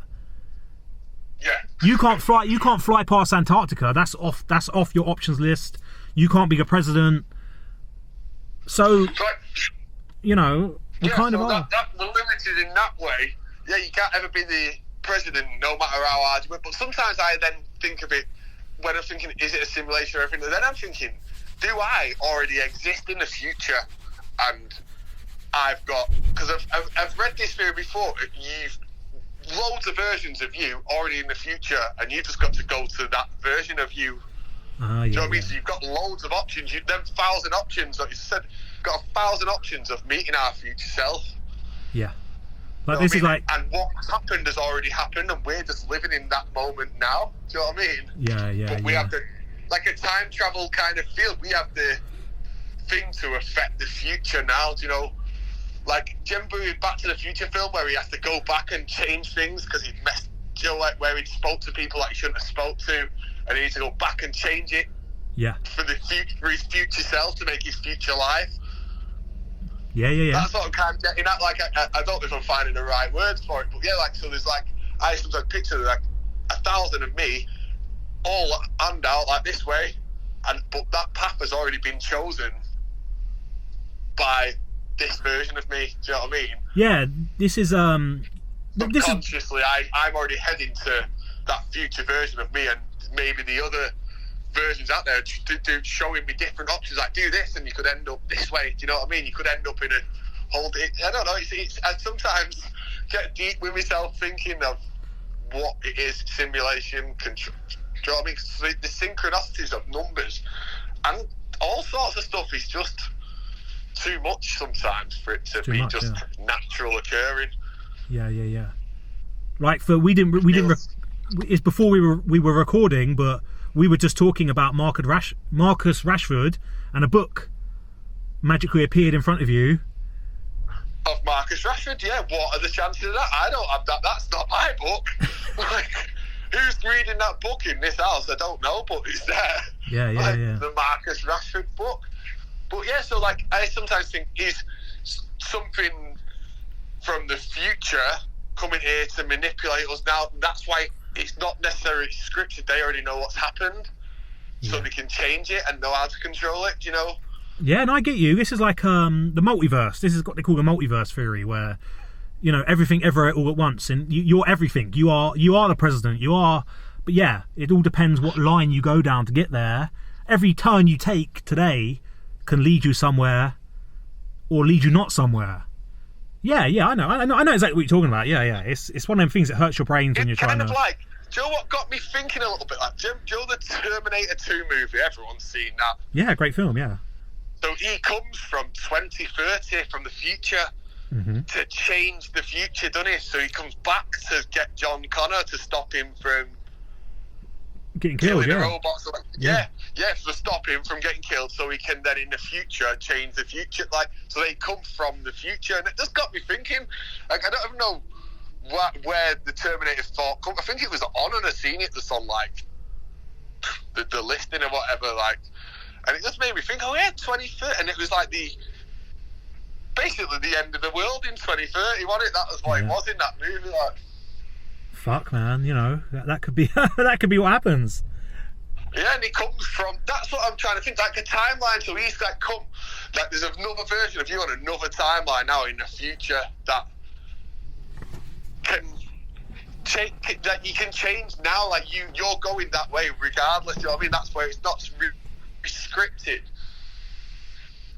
Yeah. You can't fly past Antarctica. That's off your options list. You can't be a president. So, you know, we kind of are. We're limited in that way. Yeah, you can't ever be the president, no matter how hard you work. But sometimes I then think of it when I'm thinking, is it a simulation or everything? And then I'm thinking, do I already exist in the future? And I've got, because I've read this theory before. You've loads of versions of you already in the future, and you've just got to go to that version of you. Yeah, do you know what I mean? So you've got loads of options. Them 1,000 options, like you said, got 1,000 options of meeting our future self. Yeah. Like this is like, and what's happened has already happened, and we're just living in that moment now. Do you know what I mean? Yeah. But we have the, like a time travel kind of feel. We have the thing to affect the future now. Do you know? Like, do you remember in Back to the Future film where he has to go back and change things because he messed, you know, like where he spoke to people that he shouldn't have spoke to, and he needs to go back and change it. Yeah. For his future self to make his future life. Yeah. That's what I'm kind of getting at. Like, I don't know if I'm finding the right words for it, but yeah, like, so there's like, I sometimes picture like 1,000 of me all hand out like this way, but that path has already been chosen by this version of me. Do you know what I mean? Yeah, this is subconsciously, I'm already heading to that future version of me, and maybe the other versions out there showing me different options, like do this and you could end up this way. Do you know what I mean? You could end up in a whole, I don't know, I sometimes get deep with myself thinking of what it is, simulation, control. Do you know what I mean? So the synchronicities of numbers and all sorts of stuff is just too much sometimes for it to be just natural occurring. Yeah. Like, for we didn't it's before we were recording, but we were just talking about Marcus Rashford, and a book magically appeared in front of you. Of Marcus Rashford, yeah. What are the chances of that? I don't have that. That's not my book. Like, who's reading that book in this house? I don't know, but it's there. Yeah. The Marcus Rashford book. But yeah, so like, I sometimes think is something from the future coming here to manipulate us now. That's why it's not necessarily scripted. They already know what's happened, so they can change it and know how to control it. You know? Yeah, and I get you. This is like the multiverse. This is what they call the multiverse theory, where, you know, everything everywhere all at once, and you're everything. You are the president. You are, but yeah, it all depends what line you go down to get there. Every turn you take today can lead you somewhere, or lead you not somewhere. Yeah, I know exactly what you're talking about. Yeah. It's one of them things that hurts your brains when you're trying to. Like, do you know what got me thinking a little bit? Like, do you know the Terminator 2 movie? Everyone's seen that. Yeah, great film. Yeah. So he comes from 2030, from the future, to change the future, doesn't he? So he comes back to get John Connor to stop him from getting killed. The robots. Yeah, to stop him from getting killed, so he can then in the future change the future. Like, so they come from the future, and it just got me thinking. Like, I don't even know where the Terminator thought come. I think it was on, and I seen it just on like the listing or whatever. Like, and it just made me think, oh yeah, 2030, and it was like basically the end of the world in 2030, wasn't it? That was what it was in that movie. Like, fuck, man, you know, that could be that could be what happens. Yeah, and it comes from, that's what I'm trying to think, like a timeline. So he's like, like there's another version of you on another timeline now in the future that can change, that you can change now. Like you're going that way regardless. You know what I mean? That's where it's not scripted.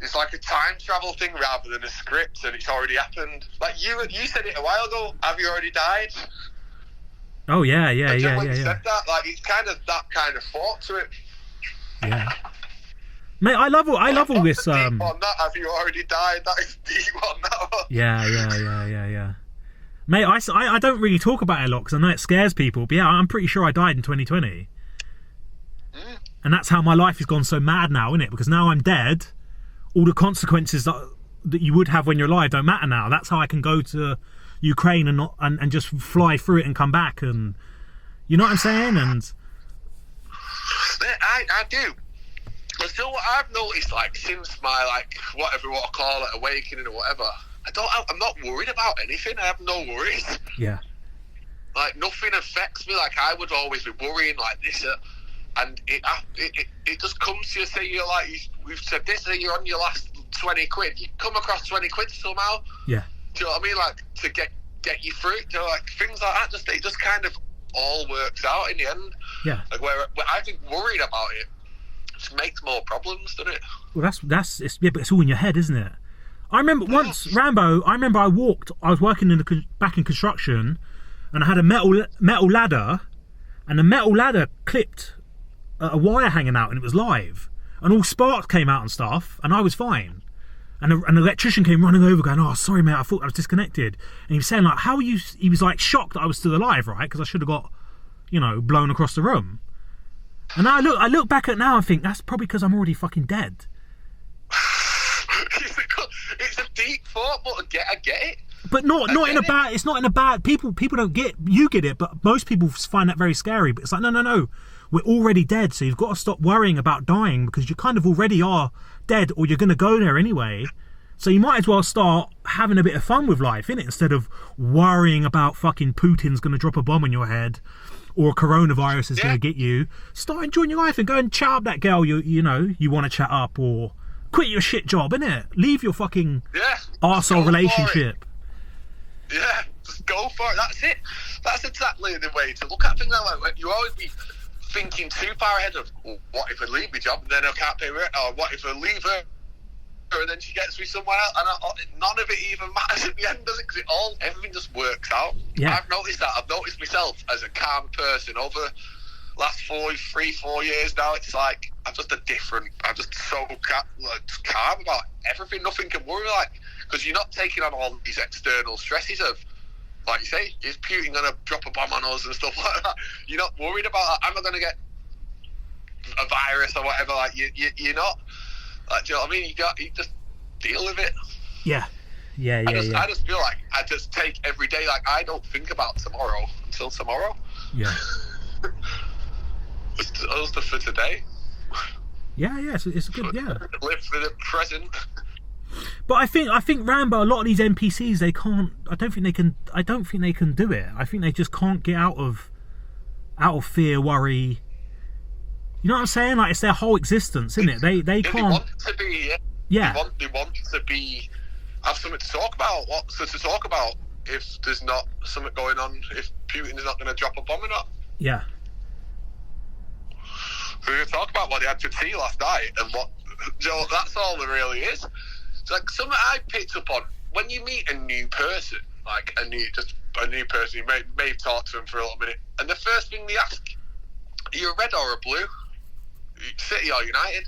It's like a time travel thing rather than a script, and it's already happened. Like you said it a while ago. Have you already died? Oh yeah. You said that, like it's kind of that kind of thought to it. Yeah. Mate, I love all this. Deep on that, have you already died? That is deep on that one. Yeah. Mate, I don't really talk about it a lot because I know it scares people. But yeah, I'm pretty sure I died in 2020. And that's how my life has gone so mad now, isn't it? Because now I'm dead. All the consequences that you would have when you're alive don't matter now. That's how I can go to Ukraine and just fly through it and come back, and you know what I'm saying? And I do. But still, what I've noticed, like, since my, like, whatever you want to call it, awakening or whatever, I'm not worried about anything. I have no worries. Yeah. Like, nothing affects me. Like, I would always be worrying like this, and it just comes to you. Say you're like, we've said this, say you're on your last 20 quid. You come across 20 quid somehow. Yeah. Do you know what I mean? Like, to get you through it. Do you know, like, things like that. It just kind of all works out in the end. Yeah. Like, where I think worried about it just makes more problems, doesn't it? Well, but it's all in your head, isn't it? I remember once, Rambo. I remember I was working back in construction, and I had a metal ladder, and the metal ladder clipped a wire hanging out, and it was live, and all sparks came out and stuff, and I was fine. And an electrician came running over, going, "Oh, sorry, mate, I thought I was disconnected." And he was saying, like, "How are you?" He was like shocked that I was still alive, right? Because I should have got, blown across the room. And I look back at it now and think that's probably because I'm already fucking dead. It's a deep thought, but I get it. But not in a bad. It's not in a bad. People don't get. You get it, but most people find that very scary. But it's like no. We're already dead, so you've got to stop worrying about dying because you kind of already are dead, or you're going to go there anyway. So you might as well start having a bit of fun with life, innit? Instead of worrying about fucking Putin's going to drop a bomb on your head, or coronavirus is going to get you. Start enjoying your life and go and chat up that girl you want to chat up, or quit your shit job, innit? Leave your fucking arsehole relationship. Yeah, just go for it. That's it. That's exactly the way to look at things. Like, you always be thinking too far ahead of, what if I leave my job and then I can't pay rent, or what if I leave her and then she gets me somewhere else, and none of it even matters at the end, does it? Because everything just works out. Yeah. I've noticed that. I've noticed myself as a calm person over last 4 years now. It's like I'm just so calm about everything. Nothing can worry, like, because you're not taking on all these external stresses of, like you say, is Putin going to drop a bomb on us and stuff like that? You're not worried about that. Am I going to get a virus or whatever? Like, you're not. Like, do you know what I mean? You just deal with it. Yeah. I just feel like I just take every day. Like, I don't think about tomorrow until tomorrow. Yeah. Just for today. Yeah. It's a good. Yeah. Live for the present. But I think Rambo, a lot of these NPCs, they can't. I don't think they can do it. I think they just can't get out of fear, worry. You know what I'm saying? Like, it's their whole existence, isn't it? They can't. They want to be. Yeah. They want to be. Have something to talk about. What's to talk about if there's not something going on? If Putin is not going to drop a bomb or not? Yeah. So we're going to talk about what they had for tea last night and what. That's all there really is. It's like something I picked up on when you meet a new person, like a new person. You may have talked to them for a little minute, and the first thing they ask, "Are you a red or a blue? City or United?"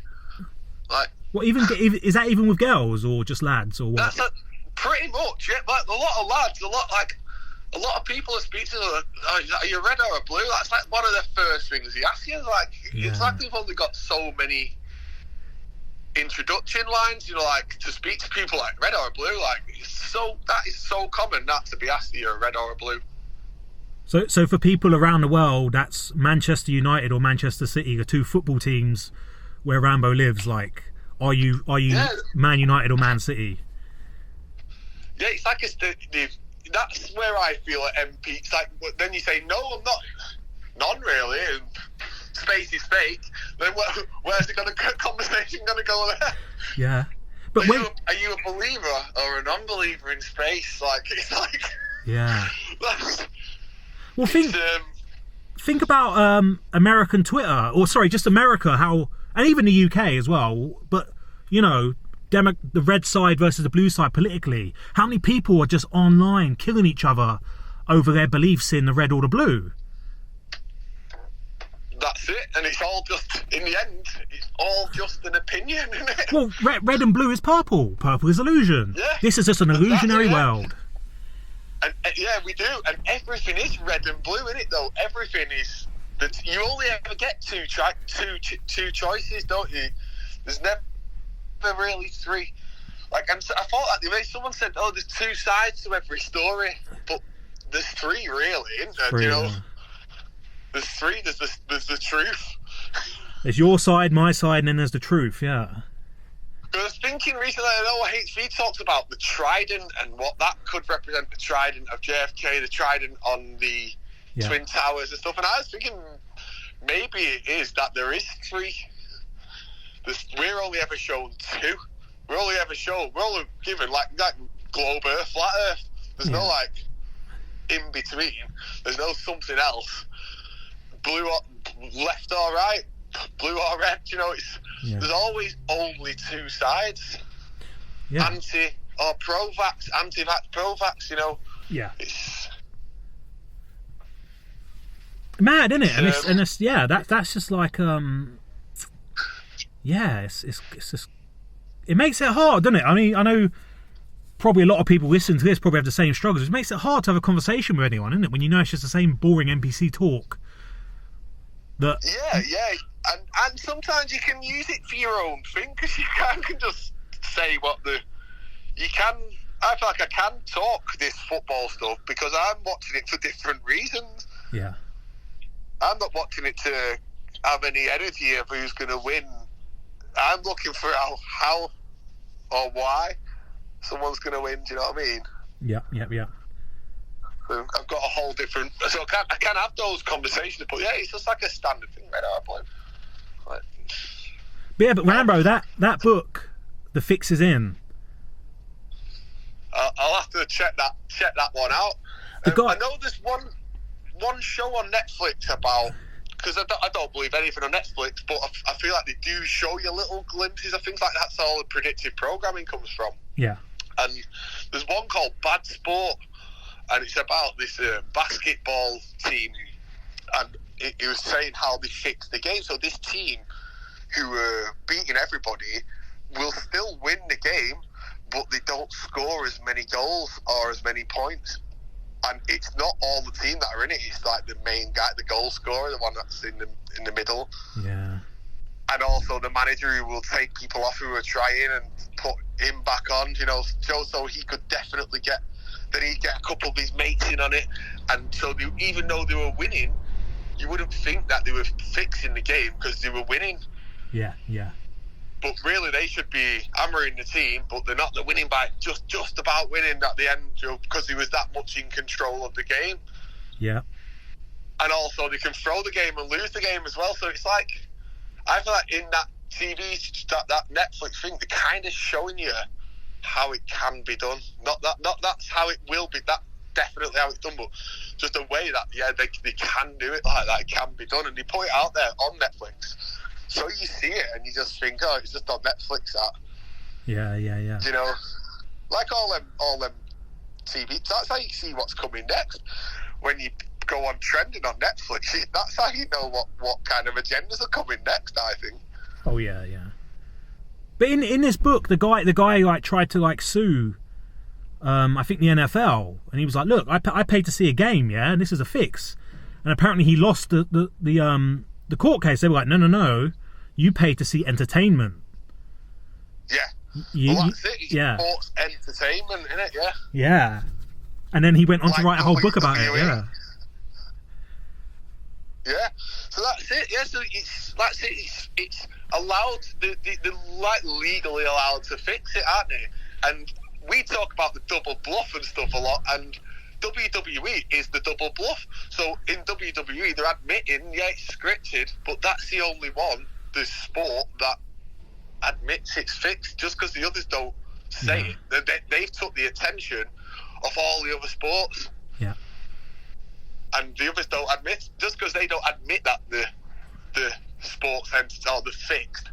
Like, what? Even is that even with girls or just lads or what? That's pretty much. Yeah, like a lot of lads, a lot of people are speaking to them. Are you a red or a blue? That's like one of the first things they ask you. Like, it's like they've only got so many introduction lines, like to speak to people like red or blue, like that is so common not to be asked, you're a red or a blue. So for people around the world, that's Manchester United or Manchester City, the two football teams where Rambo lives. Like, are you Man United or Man City? Yeah, it's like that's where I feel at MP. It's like, then you say no, I'm not, none really, and space is fake. Then where's the conversation going to go there? Yeah, but are you a believer or a non-believer in space? Like, it's like, yeah. Well, think about American Twitter, or sorry, just America. How, and even the UK as well. But the red side versus the blue side politically. How many people are just online killing each other over their beliefs in the red or the blue? That's it, and it's all just, in the end, it's all just an opinion, isn't it? Well, red and blue is purple. Purple is illusion. Yeah. This is just an illusionary world. And yeah, we do, and everything is red and blue, isn't it? Though everything is But you only ever get two choices, don't you? There's never really three. Like, and I thought that the way someone said, "Oh, there's two sides to every story," but there's three, really, isn't there? Three, you know, yeah. there's three. There's the truth. There's your side, my side, and then there's the truth. Yeah. I was thinking recently, I know HV talks about the trident and what that could represent, the trident of JFK, the trident on the Twin Towers and stuff. And I was thinking maybe it is that there is three. We're only ever shown two. We're only given like globe Earth, flat Earth. There's no like in between. There's no something else. Blue or left or right, blue or red. You know, there's always only two sides. Yeah. Anti or pro-vax, anti-vax, pro-vax. You know. Yeah. It's mad, isn't it? And it's that's just like it's just, it makes it hard, doesn't it? I mean, I know probably a lot of people listening to this probably have the same struggles. It makes it hard to have a conversation with anyone, isn't it? When you know it's just the same boring NPC talk. And sometimes you can use it for your own thing, because you can just say you can. I feel like I can talk this football stuff because I'm watching it for different reasons. Yeah. I'm not watching it to have any energy of who's going to win. I'm looking for how or why someone's going to win. Do you know what I mean? Yeah. So I've got a whole different. So I can have those conversations, but it's just like a standard thing, right? But Rambo, that book, The Fix Is In. I'll have to check that one out. I know there's one show on Netflix about, because I don't believe anything on Netflix, but I feel like they do show you little glimpses of things like that's all the predictive programming comes from. Yeah. And there's one called Bad Sport, and it's about this basketball team, and it was saying how they fixed the game. So this team, who are beating everybody, will still win the game, but they don't score as many goals or as many points. And it's not all the team that are in it. It's like the main guy, the goal scorer, the one that's in the middle. Yeah. And also the manager who will take people off who are trying and put him back on, you know, so he could definitely he'd get a couple of his mates in on it. And so even though they were winning, you wouldn't think that they were fixing the game because they were winning. Yeah. But really, they should be hammering the team, but they're not. They're winning by just about winning at the end, because he was that much in control of the game. Yeah. And also, they can throw the game and lose the game as well. So it's like, I feel like in that TV, that Netflix thing, they're kind of showing you how it can be done. Not that's how it will be. That's definitely how it's done, but just a way that they can do it like that. It can be done, and they put it out there on Netflix. So you see it and you just think, oh, it's just on Netflix. That. Yeah. You know, like all them TV. That's how you see what's coming next. When you go on trending on Netflix, that's how you know what kind of agendas are coming next, I think. Oh yeah. But in this book, the guy like tried to like sue, I think the NFL, and he was like, look, I paid to see a game, and this is a fix, and apparently he lost the court case. They were like, no. You pay to see entertainment. Yeah. Well, that's it. It's sports entertainment, isn't it? Yeah. Yeah. And then he went on to write a whole book about it. Yeah. Yeah. So that's it. Yeah. So it's allowed. They're like legally allowed to fix it, aren't they? And we talk about the double bluff and stuff a lot, and WWE is the double bluff. So in WWE, they're admitting, it's scripted, but that's the only one, the sport, that admits it's fixed, just because the others don't say it. They've took the attention of all the other sports. Yeah. And the others don't admit, just because they don't admit that the sports or the fixed,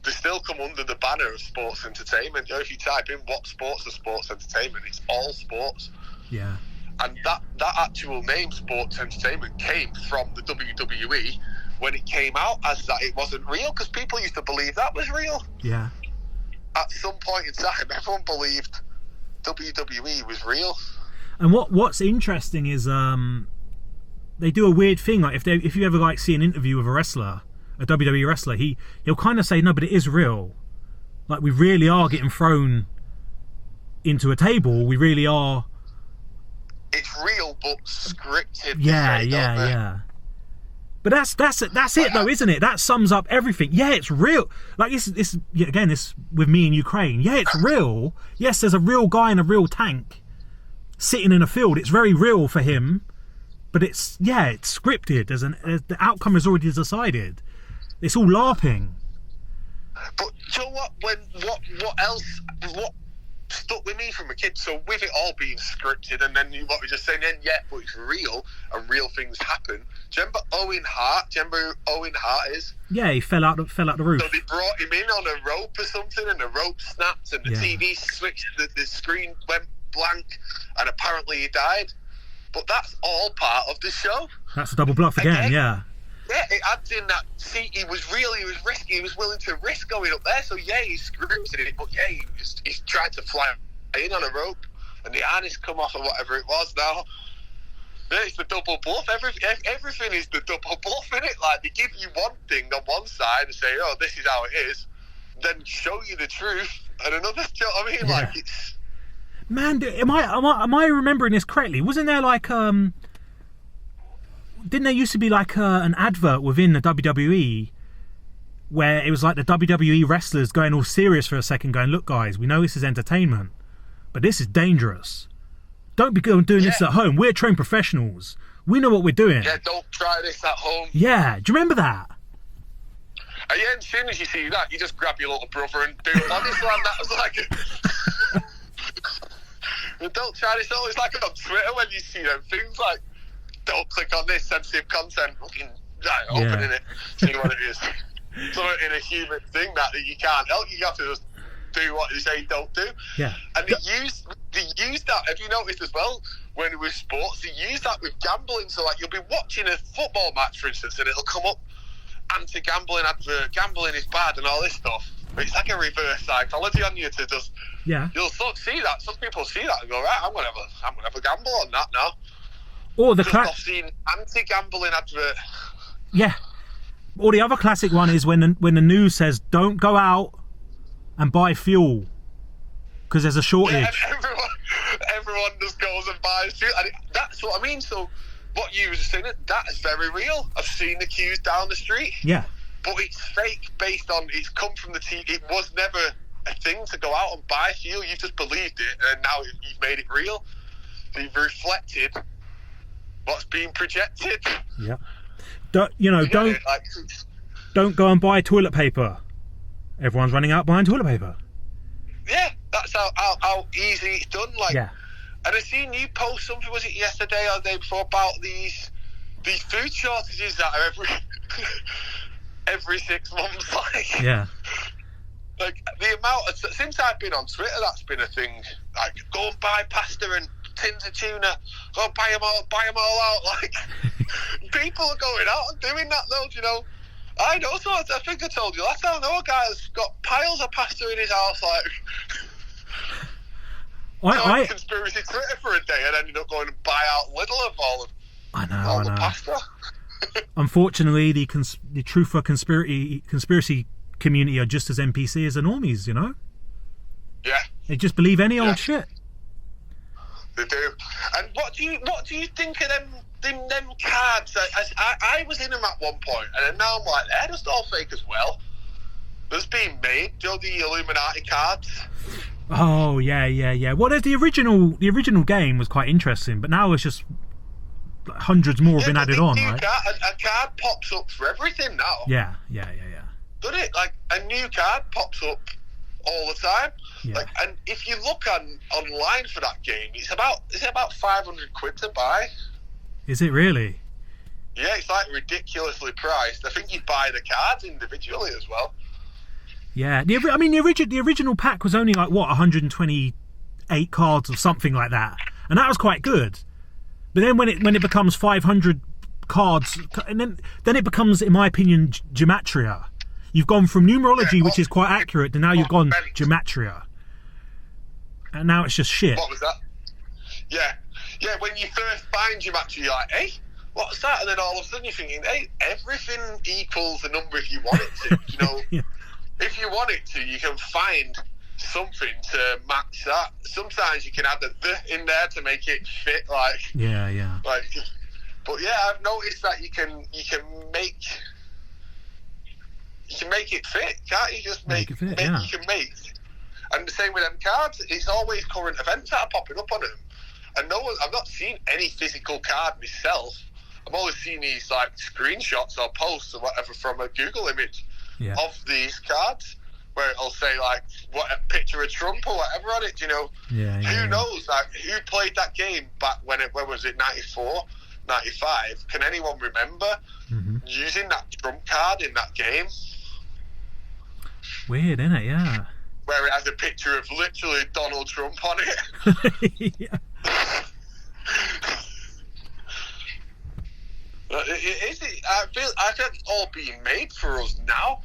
they still come under the banner of sports entertainment. You know, if you type in what sports are sports entertainment, it's all sports. Yeah. And that actual name, sports entertainment, came from the WWE when it came out as that it wasn't real, because people used to believe that was real. Yeah. At some point in time, everyone believed WWE was real. And what's interesting is they do a weird thing. Like if you ever like see an interview with a wrestler, a WWE wrestler, he'll kind of say, no, but it is real. Like, we really are getting thrown into a table. We really are. It's real, but scripted. Yeah. But that's it though, isn't it? That sums up everything. Yeah, it's real. Like this again, this with me in Ukraine. Yeah, it's real. Yes, there's a real guy in a real tank sitting in a field. It's very real for him. But it's scripted. The outcome is already decided. It's all LARPing. But you know what? What stuck with me from a kid? So with it all being scripted, and then what we just saying, then but it's real, and real things happen. Do you remember Owen Hart? Do you remember who Owen Hart is? Yeah, he fell out the roof. So they brought him in on a rope or something, and the rope snapped, and the TV switched, the screen went blank, and apparently he died. But that's all part of the show. That's a double bluff again. Yeah, it adds in that. See, he was risky. He was willing to risk going up there. So he scripted it. But he's tried to fly in on a rope, and the harness come off or whatever it was. Now, it's the double bluff. Everything is the double bluff in it. Like, they give you one thing on one side and say, "Oh, this is how it is," then show you the truth, and another. Do you know what I mean? Yeah. Like, it's. Man, am I remembering this correctly? Wasn't there like didn't there used to be like an advert within the WWE where it was like the WWE wrestlers going all serious for a second, going, "Look, guys, we know this is entertainment, but this is dangerous. Don't be doing this at home. We're trained professionals. We know what we're doing. Yeah, don't try this at home." Yeah, do you remember that? And as soon as you see that, you just grab your little brother and do it. Honestly, that was like. Don't try this. Always like on Twitter when you see them things like, "Don't click on this sensitive content." Looking opening it, see what it is. So in a human thing that you can't help, you have to just do what they say don't do. Yeah. And they use that. Have you noticed as well when with sports? They use that with gambling. So like you'll be watching a football match, for instance, and it'll come up anti-gambling advert. Gambling is bad and all this stuff. But it's like a reverse psychology on you to just. Yeah. You'll see that. Some people see that and go, right, I'm gonna have a gamble on that now. Or I've seen anti-gambling advert. Yeah. Or the other classic one is when the news says, "Don't go out and buy fuel because there's a shortage." Yeah, everyone just goes and buys fuel, and that's what I mean. So what you were saying, that is very real. I've seen the queues down the street. Yeah. But it's fake based on it's come from the TV. It was never a thing to go out and buy fuel. You've just believed it, and now you've made it real. So you've reflected what's being projected. Yeah. Don't go and buy toilet paper. Everyone's running out buying toilet paper. Yeah, that's how easy it's done. Like, yeah. And I seen you post something, was it yesterday or the day before, about these food shortages that are every 6 months. Like, yeah. Like the amount since I've been on Twitter, that's been a thing. Like, go and buy pasta and tins of tuna. Go and buy them all out. Like, people are going out and doing that though. Do you know? I know. So I think I told you last time. I know a guy that's got piles of pasta in his house. Like, I conspiracy Twitter for a day and ended up going and buy out Lidl of all the pasta. Unfortunately, the truth for conspiracy community are just as NPC as the normies, you know? Yeah. They just believe any old shit. They do. And what do you think of them cards? I was in them at one point, and then now I'm like, they're just all fake as well. There's been made, you know, the Illuminati cards. Oh yeah. Well, there's the original game was quite interesting, but now it's just hundreds more have been added on, right? A card pops up for everything now. Yeah. Doesn't it? Like, a new card pops up all the time. Yeah. Like, and if you look online for that game, it's about 500 quid to buy. Is it really? Yeah, it's like ridiculously priced. I think you buy the cards individually as well. Yeah, the original pack was only like 128 cards or something like that, and that was quite good. But then when it becomes 500 cards, and then it becomes, in my opinion, gematria. You've gone from numerology, which is quite accurate, to now you've gone gematria, and now it's just shit. What was that? Yeah. When you first find gematria, you're like, hey, what's that? And then all of a sudden you're thinking, hey, everything equals the number if you want it to. You know, Yeah. if you want it to, you can find something to match that. Sometimes you can add the in there to make it fit, like. Yeah. Like, but yeah, I've noticed that you can make it fit, can't you? Just make it fit, you can make. And the same with them cards. It's always current events that are popping up on them. And I've not seen any physical card myself. I've always seen these like screenshots or posts or whatever from a Google image of these cards, where it'll say like what a picture of Trump or whatever on it. You know, who knows? Like who played that game back when was it 94, 95? Can anyone remember using that Trump card in that game? Weird, isn't it? Yeah. Where it has a picture of literally Donald Trump on it. Yeah. I feel it's all being made for us now.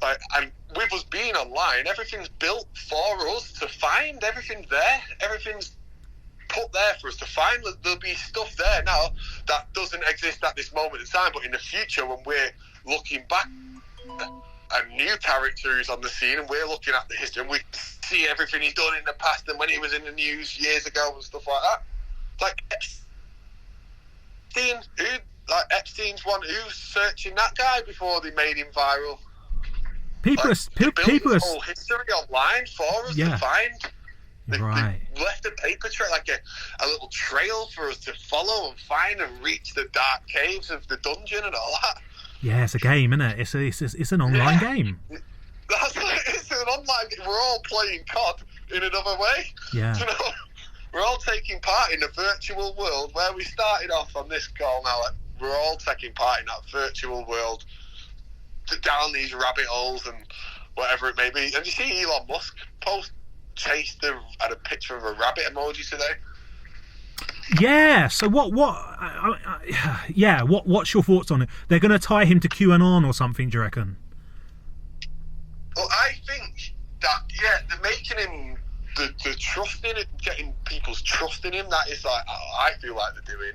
Like, and with us being online, everything's built for us to find. Everything's there. Everything's put there for us to find. There'll be stuff there now that doesn't exist at this moment in time, but in the future, when we're looking back, a new character is on the scene, and we're looking at the history, and we see everything he's done in the past and when he was in the news years ago and stuff like that. Like Epstein's one. Who's searching that guy before they made him viral? People built whole history online for us to find. They left a paper trail, like a little trail for us to follow and find and reach the dark caves of the dungeon and all that. Yeah, it's a game, isn't it? It's an online game. It's an online game. We're all playing COD in another way. Yeah. You know, we're all taking part in a virtual world where we started off on this call now. Like, we're all taking part in that virtual world, down these rabbit holes and whatever it may be. And you see Elon Musk had a picture of a rabbit emoji today. Yeah. So what's your thoughts on it? They're going to tie him to QAnon or something, do you reckon? Well, I think that they're making him the trust in it, getting people's trust in him. That is like I feel like they're doing,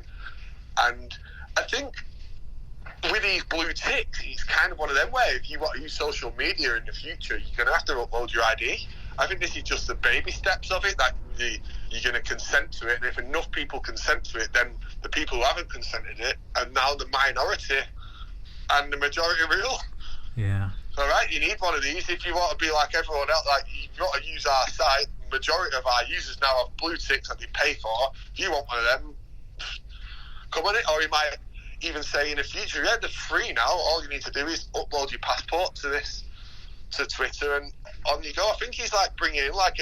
and I think with these blue ticks, it's kind of one of them where if you want to use social media in the future, you're going to have to upload your ID. I think this is just the baby steps of it, that you're going to consent to it, and if enough people consent to it, then the people who haven't consented it are now the minority, and the majority real. Yeah. All right, you need one of these if you want to be like everyone else. Like, you've got to use our site. Majority of our users now have blue ticks that they pay for. If you want one of them, come on it. Or you might even say in the future, they're free now. All you need to do is upload your passport to Twitter, and on you go. I think he's like bringing in like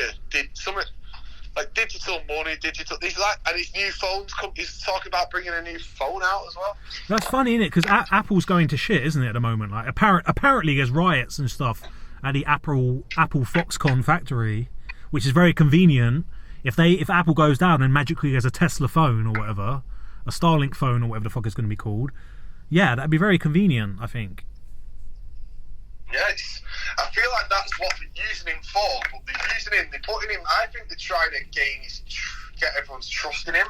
digital money, He's like, and his new phones. He's talking about bringing a new phone out as well. That's funny, isn't it? Because Apple's going to shit, isn't it, at the moment? Like apparently there's riots and stuff at the Apple Foxconn factory, which is very convenient. If Apple goes down and magically there's a Tesla phone or whatever, a Starlink phone or whatever the fuck it's going to be called, yeah, that'd be very convenient, I think. Yes, I feel like that's what they're using him for, but they're putting him, I think they're trying to get everyone's trust in him.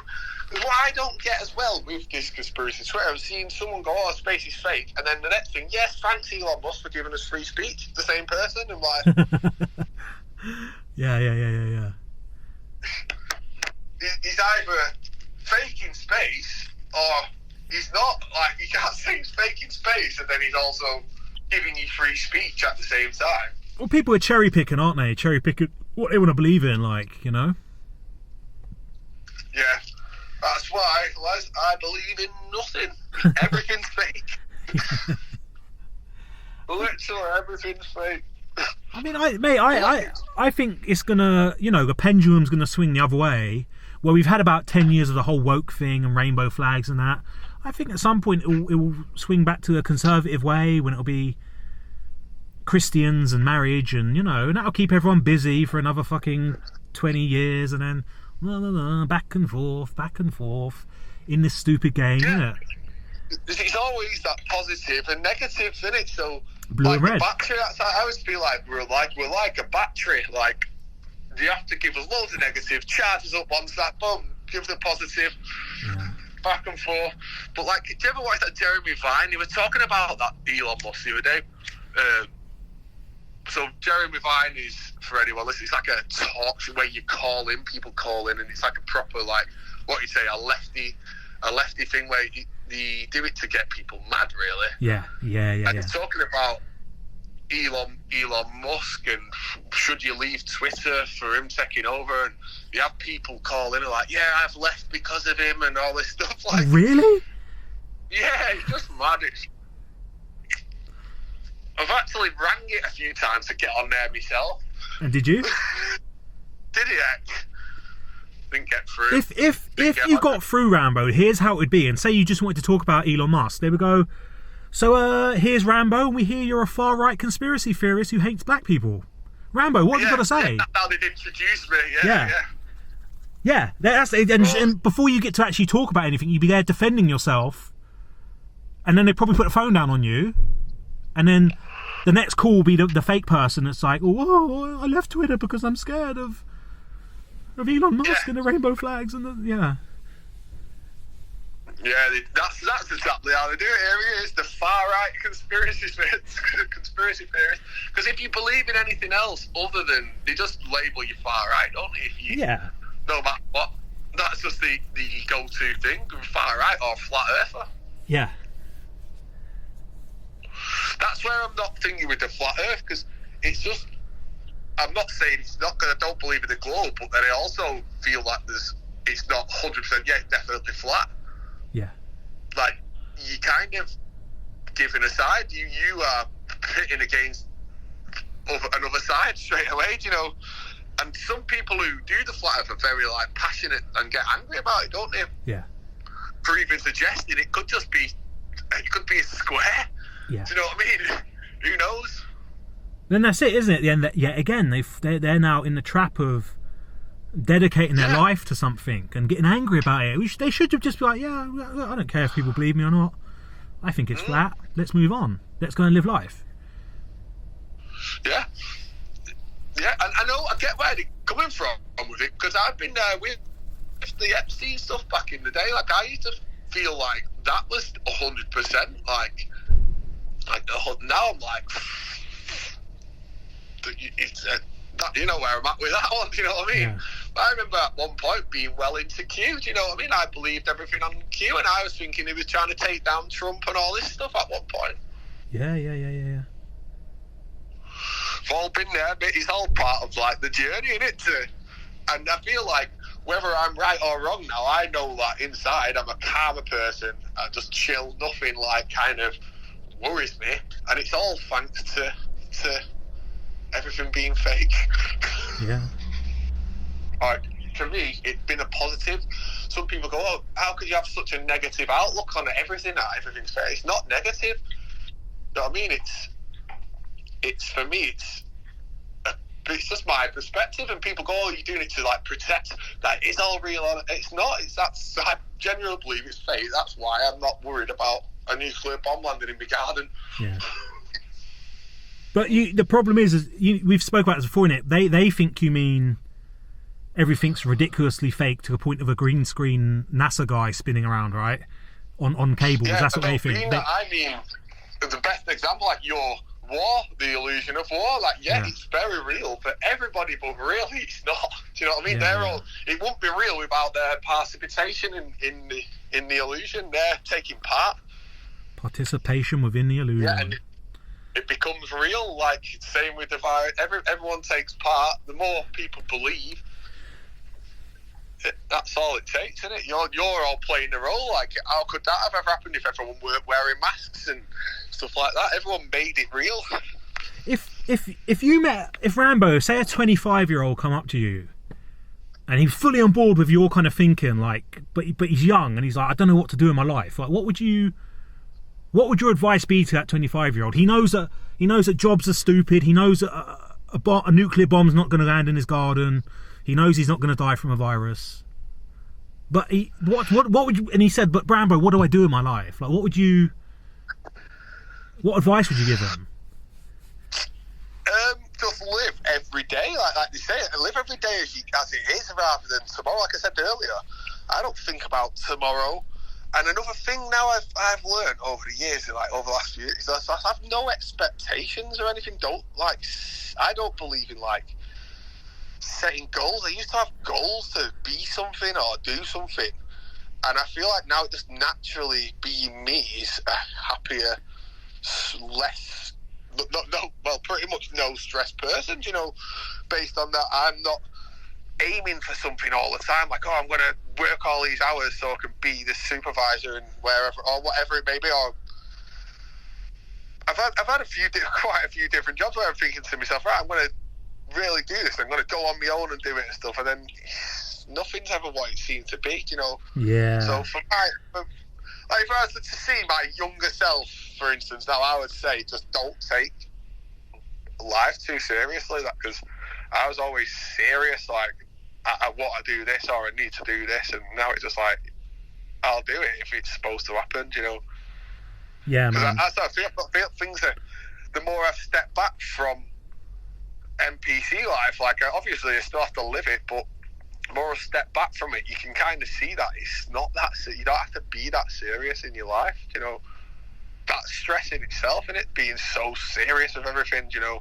Because what I don't get as well with this conspiracy Twitter, I've seen someone go, oh, space is fake, and then the next thing, yes, thanks Elon Musk for giving us free speech, the same person, and like... Yeah. He's either faking space, or he's not. Like, you can't say he's faking space, and then he's also giving you free speech at the same time. Well, people are cherry picking, aren't they? Cherry picking what they want to believe in, like, you know. Yeah, that's why, Les, I believe in nothing. Everything's fake. Literally, everything's fake. I mean, I think it's gonna, the pendulum's gonna swing the other way. Where we've had about 10 years of the whole woke thing and rainbow flags and that. I think at some point it will swing back to a conservative way when it'll be Christians and marriage and, and that'll keep everyone busy for another fucking 20 years and then back and forth in this stupid game, isn't it? It's always that positive and negative, isn't it? So, blue and red. Battery, I always feel like we're like a battery. Like, you have to give us loads of negative, charge us up once that, boom, give the positive. Yeah. back and forth. But like, did you ever watch that Jeremy Vine? He was talking about that Elon Musk the other day. So Jeremy Vine is, for anyone listening, it's like a talk show where you call in, people call in, and it's like a proper, like, what you say, a lefty thing where you do it to get people mad, really. Yeah. And he's talking about Elon Musk and should you leave Twitter for him taking over, and you have people call in and like, yeah, I've left because of him and all this stuff. Like, really? Yeah, it's just mad. I've actually rang it a few times to get on there myself. And did you? Did it? Didn't get through. If you got through, Rambo, here's how it would be. And say you just wanted to talk about Elon Musk, they would go, so here's Rambo, and we hear you're a far-right conspiracy theorist who hates black people. Rambo, what have you got to say? That's how they'd introduce me. Yeah. And before you get to actually talk about anything, you'd be there defending yourself, and then they'd probably put the phone down on you, and then the next call will be the fake person that's like, oh, I left Twitter because I'm scared of Elon Musk and the rainbow flags and Yeah, that's exactly how they do it. Here is the far-right conspiracy theorist. Because if you believe in anything else other than, they just label you far-right, don't they? No matter what. That's just the go-to thing, far-right or flat earther. Yeah. That's where I'm not thinking with the flat earth, because it's just, I'm not saying it's not, because I don't believe in the globe, but then I also feel like it's not 100%, yeah, it's definitely flat. Yeah. Like, you kind of giving a side, you are pitting against another side straight away, you know. And some people who do the flat earth are very, like, passionate and get angry about it, don't they? Yeah. For even suggesting it could just be, it could be a square. Yeah. Do you know what I mean? Who knows? Then that's it, isn't it? At the end, yet again, they're now in the trap of dedicating their life to something and getting angry about it. They should have just be like, yeah, I don't care if people believe me or not. I think it's flat. Let's move on. Let's go and live life. Yeah. Yeah, and I get where they're coming from with it, because I've been there with the Epstein stuff back in the day. Like, I used to feel like that was 100%. Like now I'm like, you know where I'm at with that one, do you know what I mean? Yeah. But I remember at one point being well into Q, do you know what I mean? I believed everything on Q, and I was thinking he was trying to take down Trump and all this stuff at one point. Yeah. We've all been there, but it's all part of, like, the journey, innit? And I feel like whether I'm right or wrong now, I know that inside I'm a calmer person. I just chill, nothing, like, kind of worries me, and it's all thanks to everything being fake. Yeah. Like, to me, it's been a positive. Some people go, oh, how could you have such a negative outlook on everything, that everything's fake? It's not negative. You know what I mean? It's for me, it's just my perspective, and people go, oh, you're doing it to, like, protect, that it's all real. It's not. I genuinely believe it's fake. That's why I'm not worried about a nuclear bomb landing in my garden. Yeah. But the problem is we've spoke about this before, innit? They think you mean everything's ridiculously fake to the point of a green screen NASA guy spinning around, right? On cables. Yeah, that's what they think. I mean, the best example, like your war, the illusion of war, like, it's very real for everybody, but really it's not. Do you know what I mean? It won't be real without their participation in the illusion. They're taking part. Participation within the illusion. Yeah, and it becomes real. Like, same with the virus. Everyone takes part. The more people believe, that's all it takes, isn't it? You're all playing a role. Like, how could that have ever happened if everyone weren't wearing masks and stuff like that? Everyone made it real. If Rambo, say a 25-year-old come up to you and he's fully on board with your kind of thinking, like, but he's young and he's like, I don't know what to do in my life. Like, what would your advice be to that 25-year-old? He knows that jobs are stupid. He knows that a nuclear bomb's not going to land in his garden. He knows he's not going to die from a virus. But what would you? And he said, "But Rambo, what do I do in my life? Like, what advice would you give him?" Just live every day, like they say, live every day as it is, rather than tomorrow. Like I said earlier, I don't think about tomorrow. And another thing now I've learned over the years, like over the last few years, is I have no expectations or anything. I don't believe in like setting goals. I used to have goals to be something or do something, and I feel like now just naturally being me is a happier, less, pretty much no stress person. You know, based on that, I'm not aiming for something all the time, like, I'm going to work all these hours so I can be the supervisor and wherever or whatever it may be. Or I've had quite a few different jobs where I'm thinking to myself, right, I'm going to really do this. I'm going to go on my own and do it and stuff, and then nothing's ever what it seemed to be, you know. Yeah. So if I was to see my younger self, for instance, now I would say just don't take life too seriously, because I was always serious, like, I want to do this or I need to do this, and now it's just like, I'll do it if it's supposed to happen, you know. Yeah, man. I feel things are, the more I've stepped back from NPC life, like, obviously I still have to live it, but the more I step back from it, you can kind of see that it's not that, you don't have to be that serious in your life, you know. That's stress in itself, and it being so serious with everything, you know.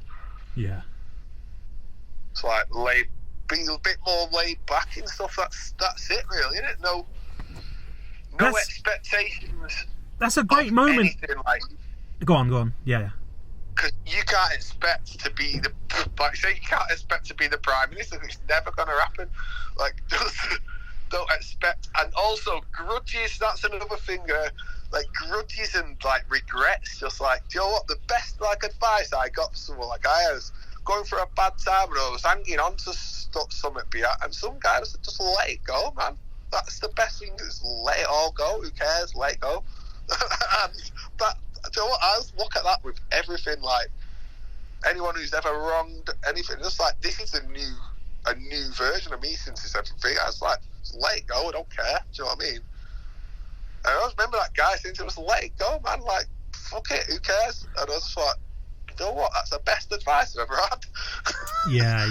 Yeah. It's like be a bit more laid back and stuff. That's it, really, isn't it? No expectations. That's a great moment. Like, go on. Yeah. Because you can't expect to be you can't expect to be the Prime Minister. It's never going to happen. Like, just don't expect. And also grudges. That's another thing. Like grudges and like regrets. Just like, do you know what? The best like advice I got from someone, like, I was going through a bad time and I was hanging on to something, and some guy just let it go, man. That's the best thing, is let it all go. Who cares? Let it go. And that, do you know what? I look at that with everything, like anyone who's ever wronged anything, just like, this is a new version of me since this everything. I was like, just let it go, I don't care. Do you know what I mean? And I always remember that guy saying to us, let it go, man, like, fuck it, who cares? And I was just like, you know what, that's the best advice I've ever had. Yeah.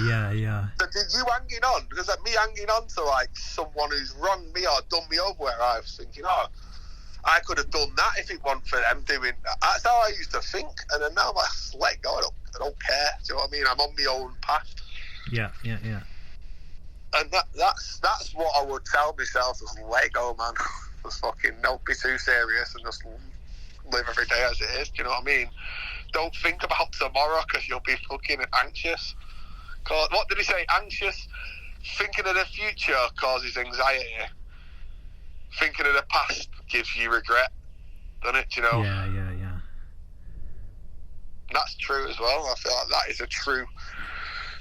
So did you hanging on? Because like me hanging on to like someone who's wronged me or done me over, where I was thinking, I could have done that if it wasn't for them doing that. That's how I used to think. And then now I'm like, let it go, I don't care. Do you know what I mean? I'm on my own path. Yeah. And that's what I would tell myself, just let it go, man. Just fucking don't be too serious and just live every day as it is. Do you know what I mean? Don't think about tomorrow, because you'll be fucking anxious. What did he say? Anxious? Thinking of the future causes anxiety. Thinking of the past gives you regret, doesn't it? You know? Yeah. That's true as well. I feel like that is a true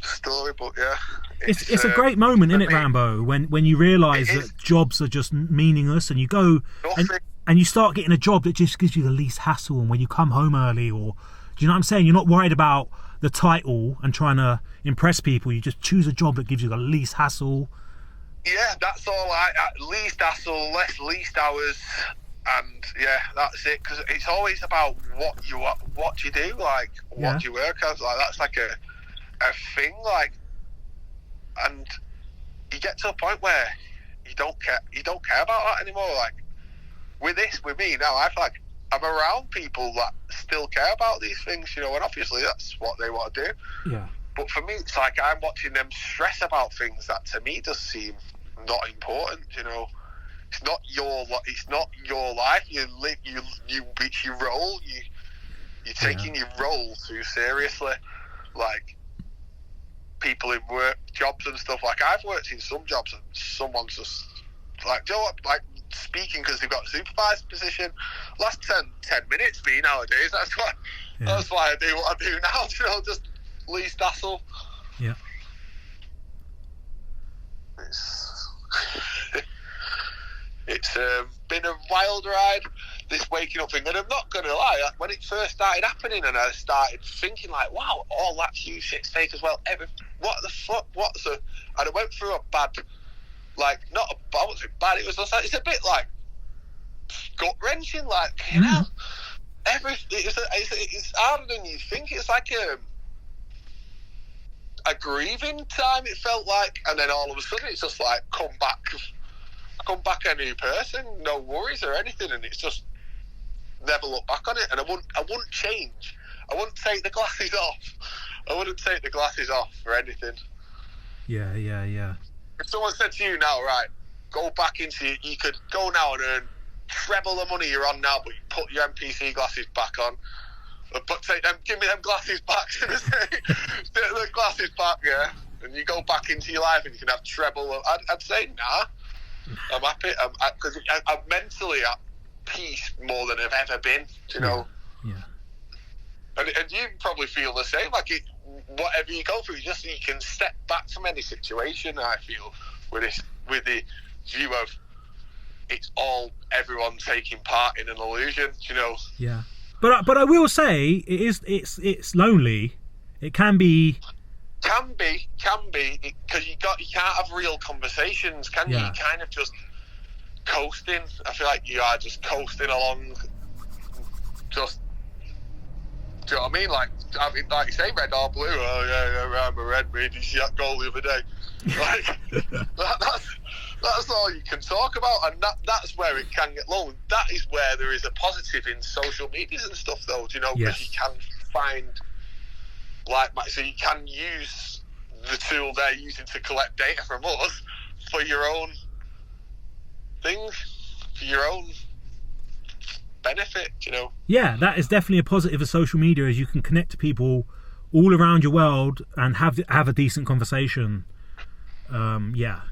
story, but yeah. It's a great moment, isn't it, Rambo, when you realise that jobs are just meaningless, and you go and you start getting a job that just gives you the least hassle, and when you come home early, or, do you know what I'm saying? You're not worried about the title and trying to impress people. You just choose a job that gives you the least hassle. Yeah, that's all. Least hassle, least hours, and yeah, that's it. Because it's always about what you do, like what you work as. Like, that's like a thing, like, and you get to a point where you don't care about that anymore. Like with me now, I feel like I'm around people that still care about these things, you know, and obviously that's what they want to do. Yeah. But for me, it's like I'm watching them stress about things that to me just seem not important, you know. It's not your life. You live, it's your role. You're taking your role too seriously. Like people in work jobs and stuff. Like I've worked in some jobs and someone's just like, do you know what? Like speaking because they've got a supervisor position. Last 10 minutes me nowadays. That's why I do what I do now. You know, just least hassle. Yeah. It's been a wild ride, this waking up thing, and I'm not gonna lie, when it first started happening and I started thinking like, wow, all that's you shit's fake as well, what the fuck, and I went through a bad, like, not a bad, was it bad, it was just like, it's a bit like gut wrenching, like, you know, it's harder than you think. It's like a grieving time, it felt like, and then all of a sudden it's just like come back come back a new person, no worries or anything, and it's just never look back on it. And I wouldn't change. I wouldn't take the glasses off. I wouldn't take the glasses off for anything. Yeah. If someone said to you now, right, go back into, you could go now and earn treble the money you're on now, but you put your NPC glasses back on. But give me them glasses back. The glasses back, yeah. And you go back into your life and you can have treble. I'd say nah. I'm happy because I'm mentally at peace more than I've ever been. You know. Yeah. And you probably feel the same. Like whatever you go through, you can step back from any situation. I feel with the view of it's all everyone taking part in an illusion. You know. Yeah. But I will say it's lonely. It can be. Can be, because you can't have real conversations, can you? You're kind of just coasting. I feel like you are just coasting along. Just, do you know what I mean? Like you say, red or blue. Oh yeah, I'm a red. Did you see that goal the other day? Like that's all you can talk about, and that's where it can get lonely. That is where there is a positive in social medias and stuff, though. Do you know? Because you can find. So you can use the tool they're using to collect data from us for your own things, for your own benefit, you know. Yeah, that is definitely a positive of social media, is you can connect to people all around your world and have a decent conversation. Yeah,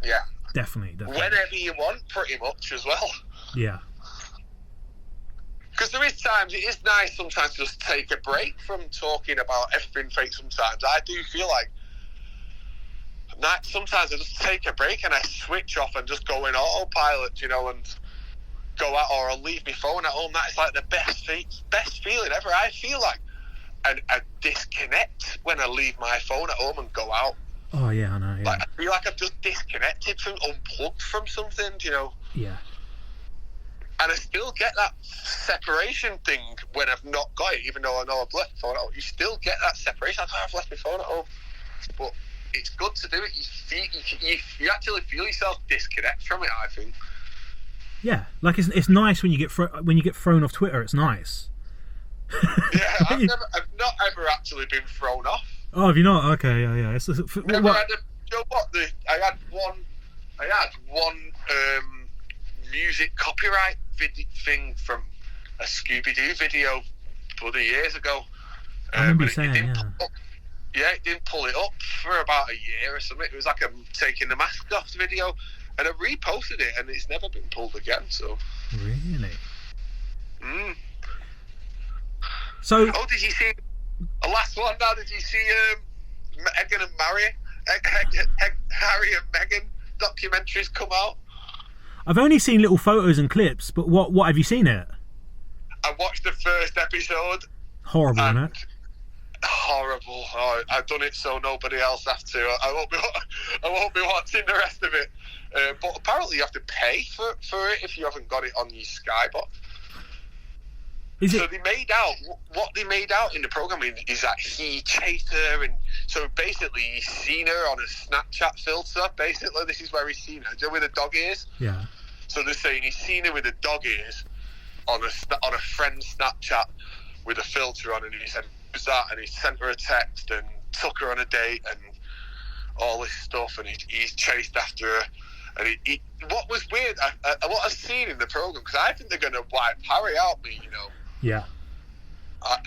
definitely. Whenever you want, pretty much as well. Yeah. Because there is times, it is nice sometimes to just take a break from talking about everything fake sometimes. I do feel like sometimes I just take a break and I switch off and just go in autopilot, you know, and go out, or I'll leave my phone at home. That's like the best feeling ever. I feel like a disconnect when I leave my phone at home and go out. Oh, yeah, I know, yeah. Like, I feel like I've just disconnected unplugged from something, you know. Yeah. And I still get that separation thing when I've not got it, even though I know I've left my phone at home. You still get that separation. I've left my phone at home. But it's good to do it. You actually feel yourself disconnect from it, I think. Yeah, like it's nice when you get thrown off Twitter. It's nice. Yeah, I've not ever actually been thrown off. Oh, have you not? Okay, yeah. Never had you know what? I had one music copyright thing from a Scooby-Doo video bloody years ago. I remember you saying, it didn't pull it up for about a year or something. It was like a taking the mask off video, and I reposted it, and it's never been pulled again. So really, So did you see the last one? Now, did you see Meghan and Harry and Meghan documentaries come out? I've only seen little photos and clips, but what have you seen it? I watched the first episode. Horrible, isn't it? Horrible. Oh, I've done it so nobody else has to. I won't be watching the rest of it. But apparently you have to pay for it if you haven't got it on your Sky box. So what they made out in the programming is that he chased her, and so basically he's seen her on a Snapchat filter. Basically, this is where he's seen her. Do you know where the dog ears? Yeah. So they're saying he's seen her with the dog ears on a friend's Snapchat with a filter on, and he said, "Who's that?" And he sent her a text and took her on a date and all this stuff, and he's chased after her. And what was weird, what I've seen in the program, because I think they're going to wipe Harry out, you know. Yeah.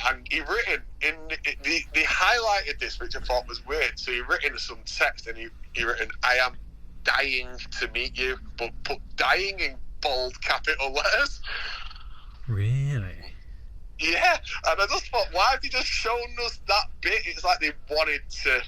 And they highlighted this, which I thought was weird. So he written some text, and he written, "I am dying to meet you," but put "dying" in bold capital letters. Really? Yeah, and I just thought, why have they just shown us that bit? It's like they wanted to.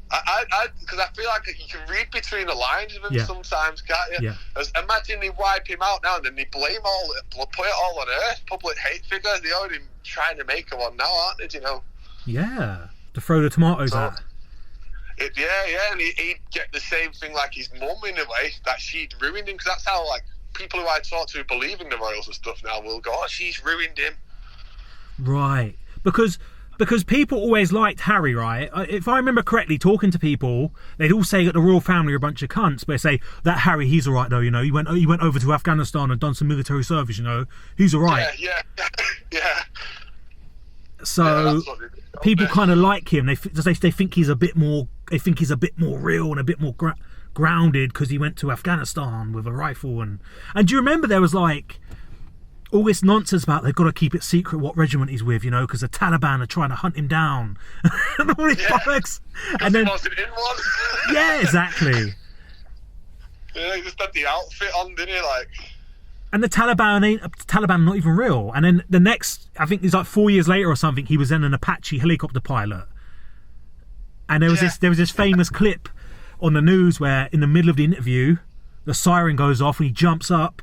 Because I feel like you can read between the lines of him sometimes, can't you? Yeah. Imagine they wipe him out now, and then they put it all on Earth. Public hate figures. They're already trying to make one now, aren't they? Do you know? Yeah. To throw the tomatoes at. And he'd get the same thing like his mum in a way, that she'd ruined him. Because that's how like people who I talk to who believe in the royals and stuff now will go, "Oh, she's ruined him." Right. Because Because people always liked Harry, right? If I remember correctly, talking to people, they'd all say that the royal family are a bunch of cunts, but they say, that Harry, he's all right, though, you know. He went over to Afghanistan and done some military service, you know. He's all right. Yeah. So people kind of like him. They think he's a bit more. They think he's a bit more real and a bit more grounded because he went to Afghanistan with a rifle. And do you remember there was like all this nonsense about they've got to keep it secret what regiment he's with, you know, because the Taliban are trying to hunt him down and all these bollocks. And then he wasn't in one. Yeah, exactly. Yeah, he just had the outfit on, didn't he? Like. And the Taliban not even real. And then the next, I think it's like 4 years later or something, he was then an Apache helicopter pilot. And there was this famous clip on the news where in the middle of the interview, the siren goes off and he jumps up.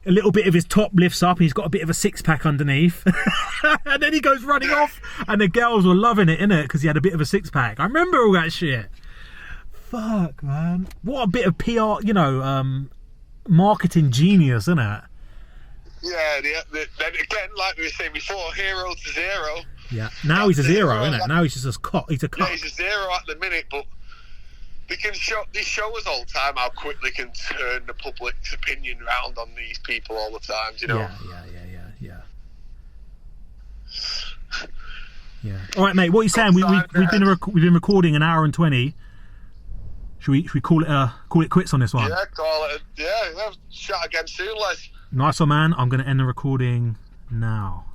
A little bit of his top lifts up and he's got a bit of a six-pack underneath. And then he goes running off. And the girls were loving it, innit? Because he had a bit of a six-pack. I remember all that shit. Fuck, man. What a bit of PR, you know, marketing genius, isn't it? Yeah, then again, like we were saying before, hero to zero. Yeah, now he's a zero, isn't it? Now he's just a cop. He's a cop. Yeah, he's a zero at the minute, but they show us all the time how quick they can turn the public's opinion round on these people all the time, you know? Yeah. All right, mate, what are you saying? We've been recording an hour and 20. Should we call it quits on this one? Yeah, call it. Yeah, chat again soon, Les. Nice one, man. I'm going to end the recording now.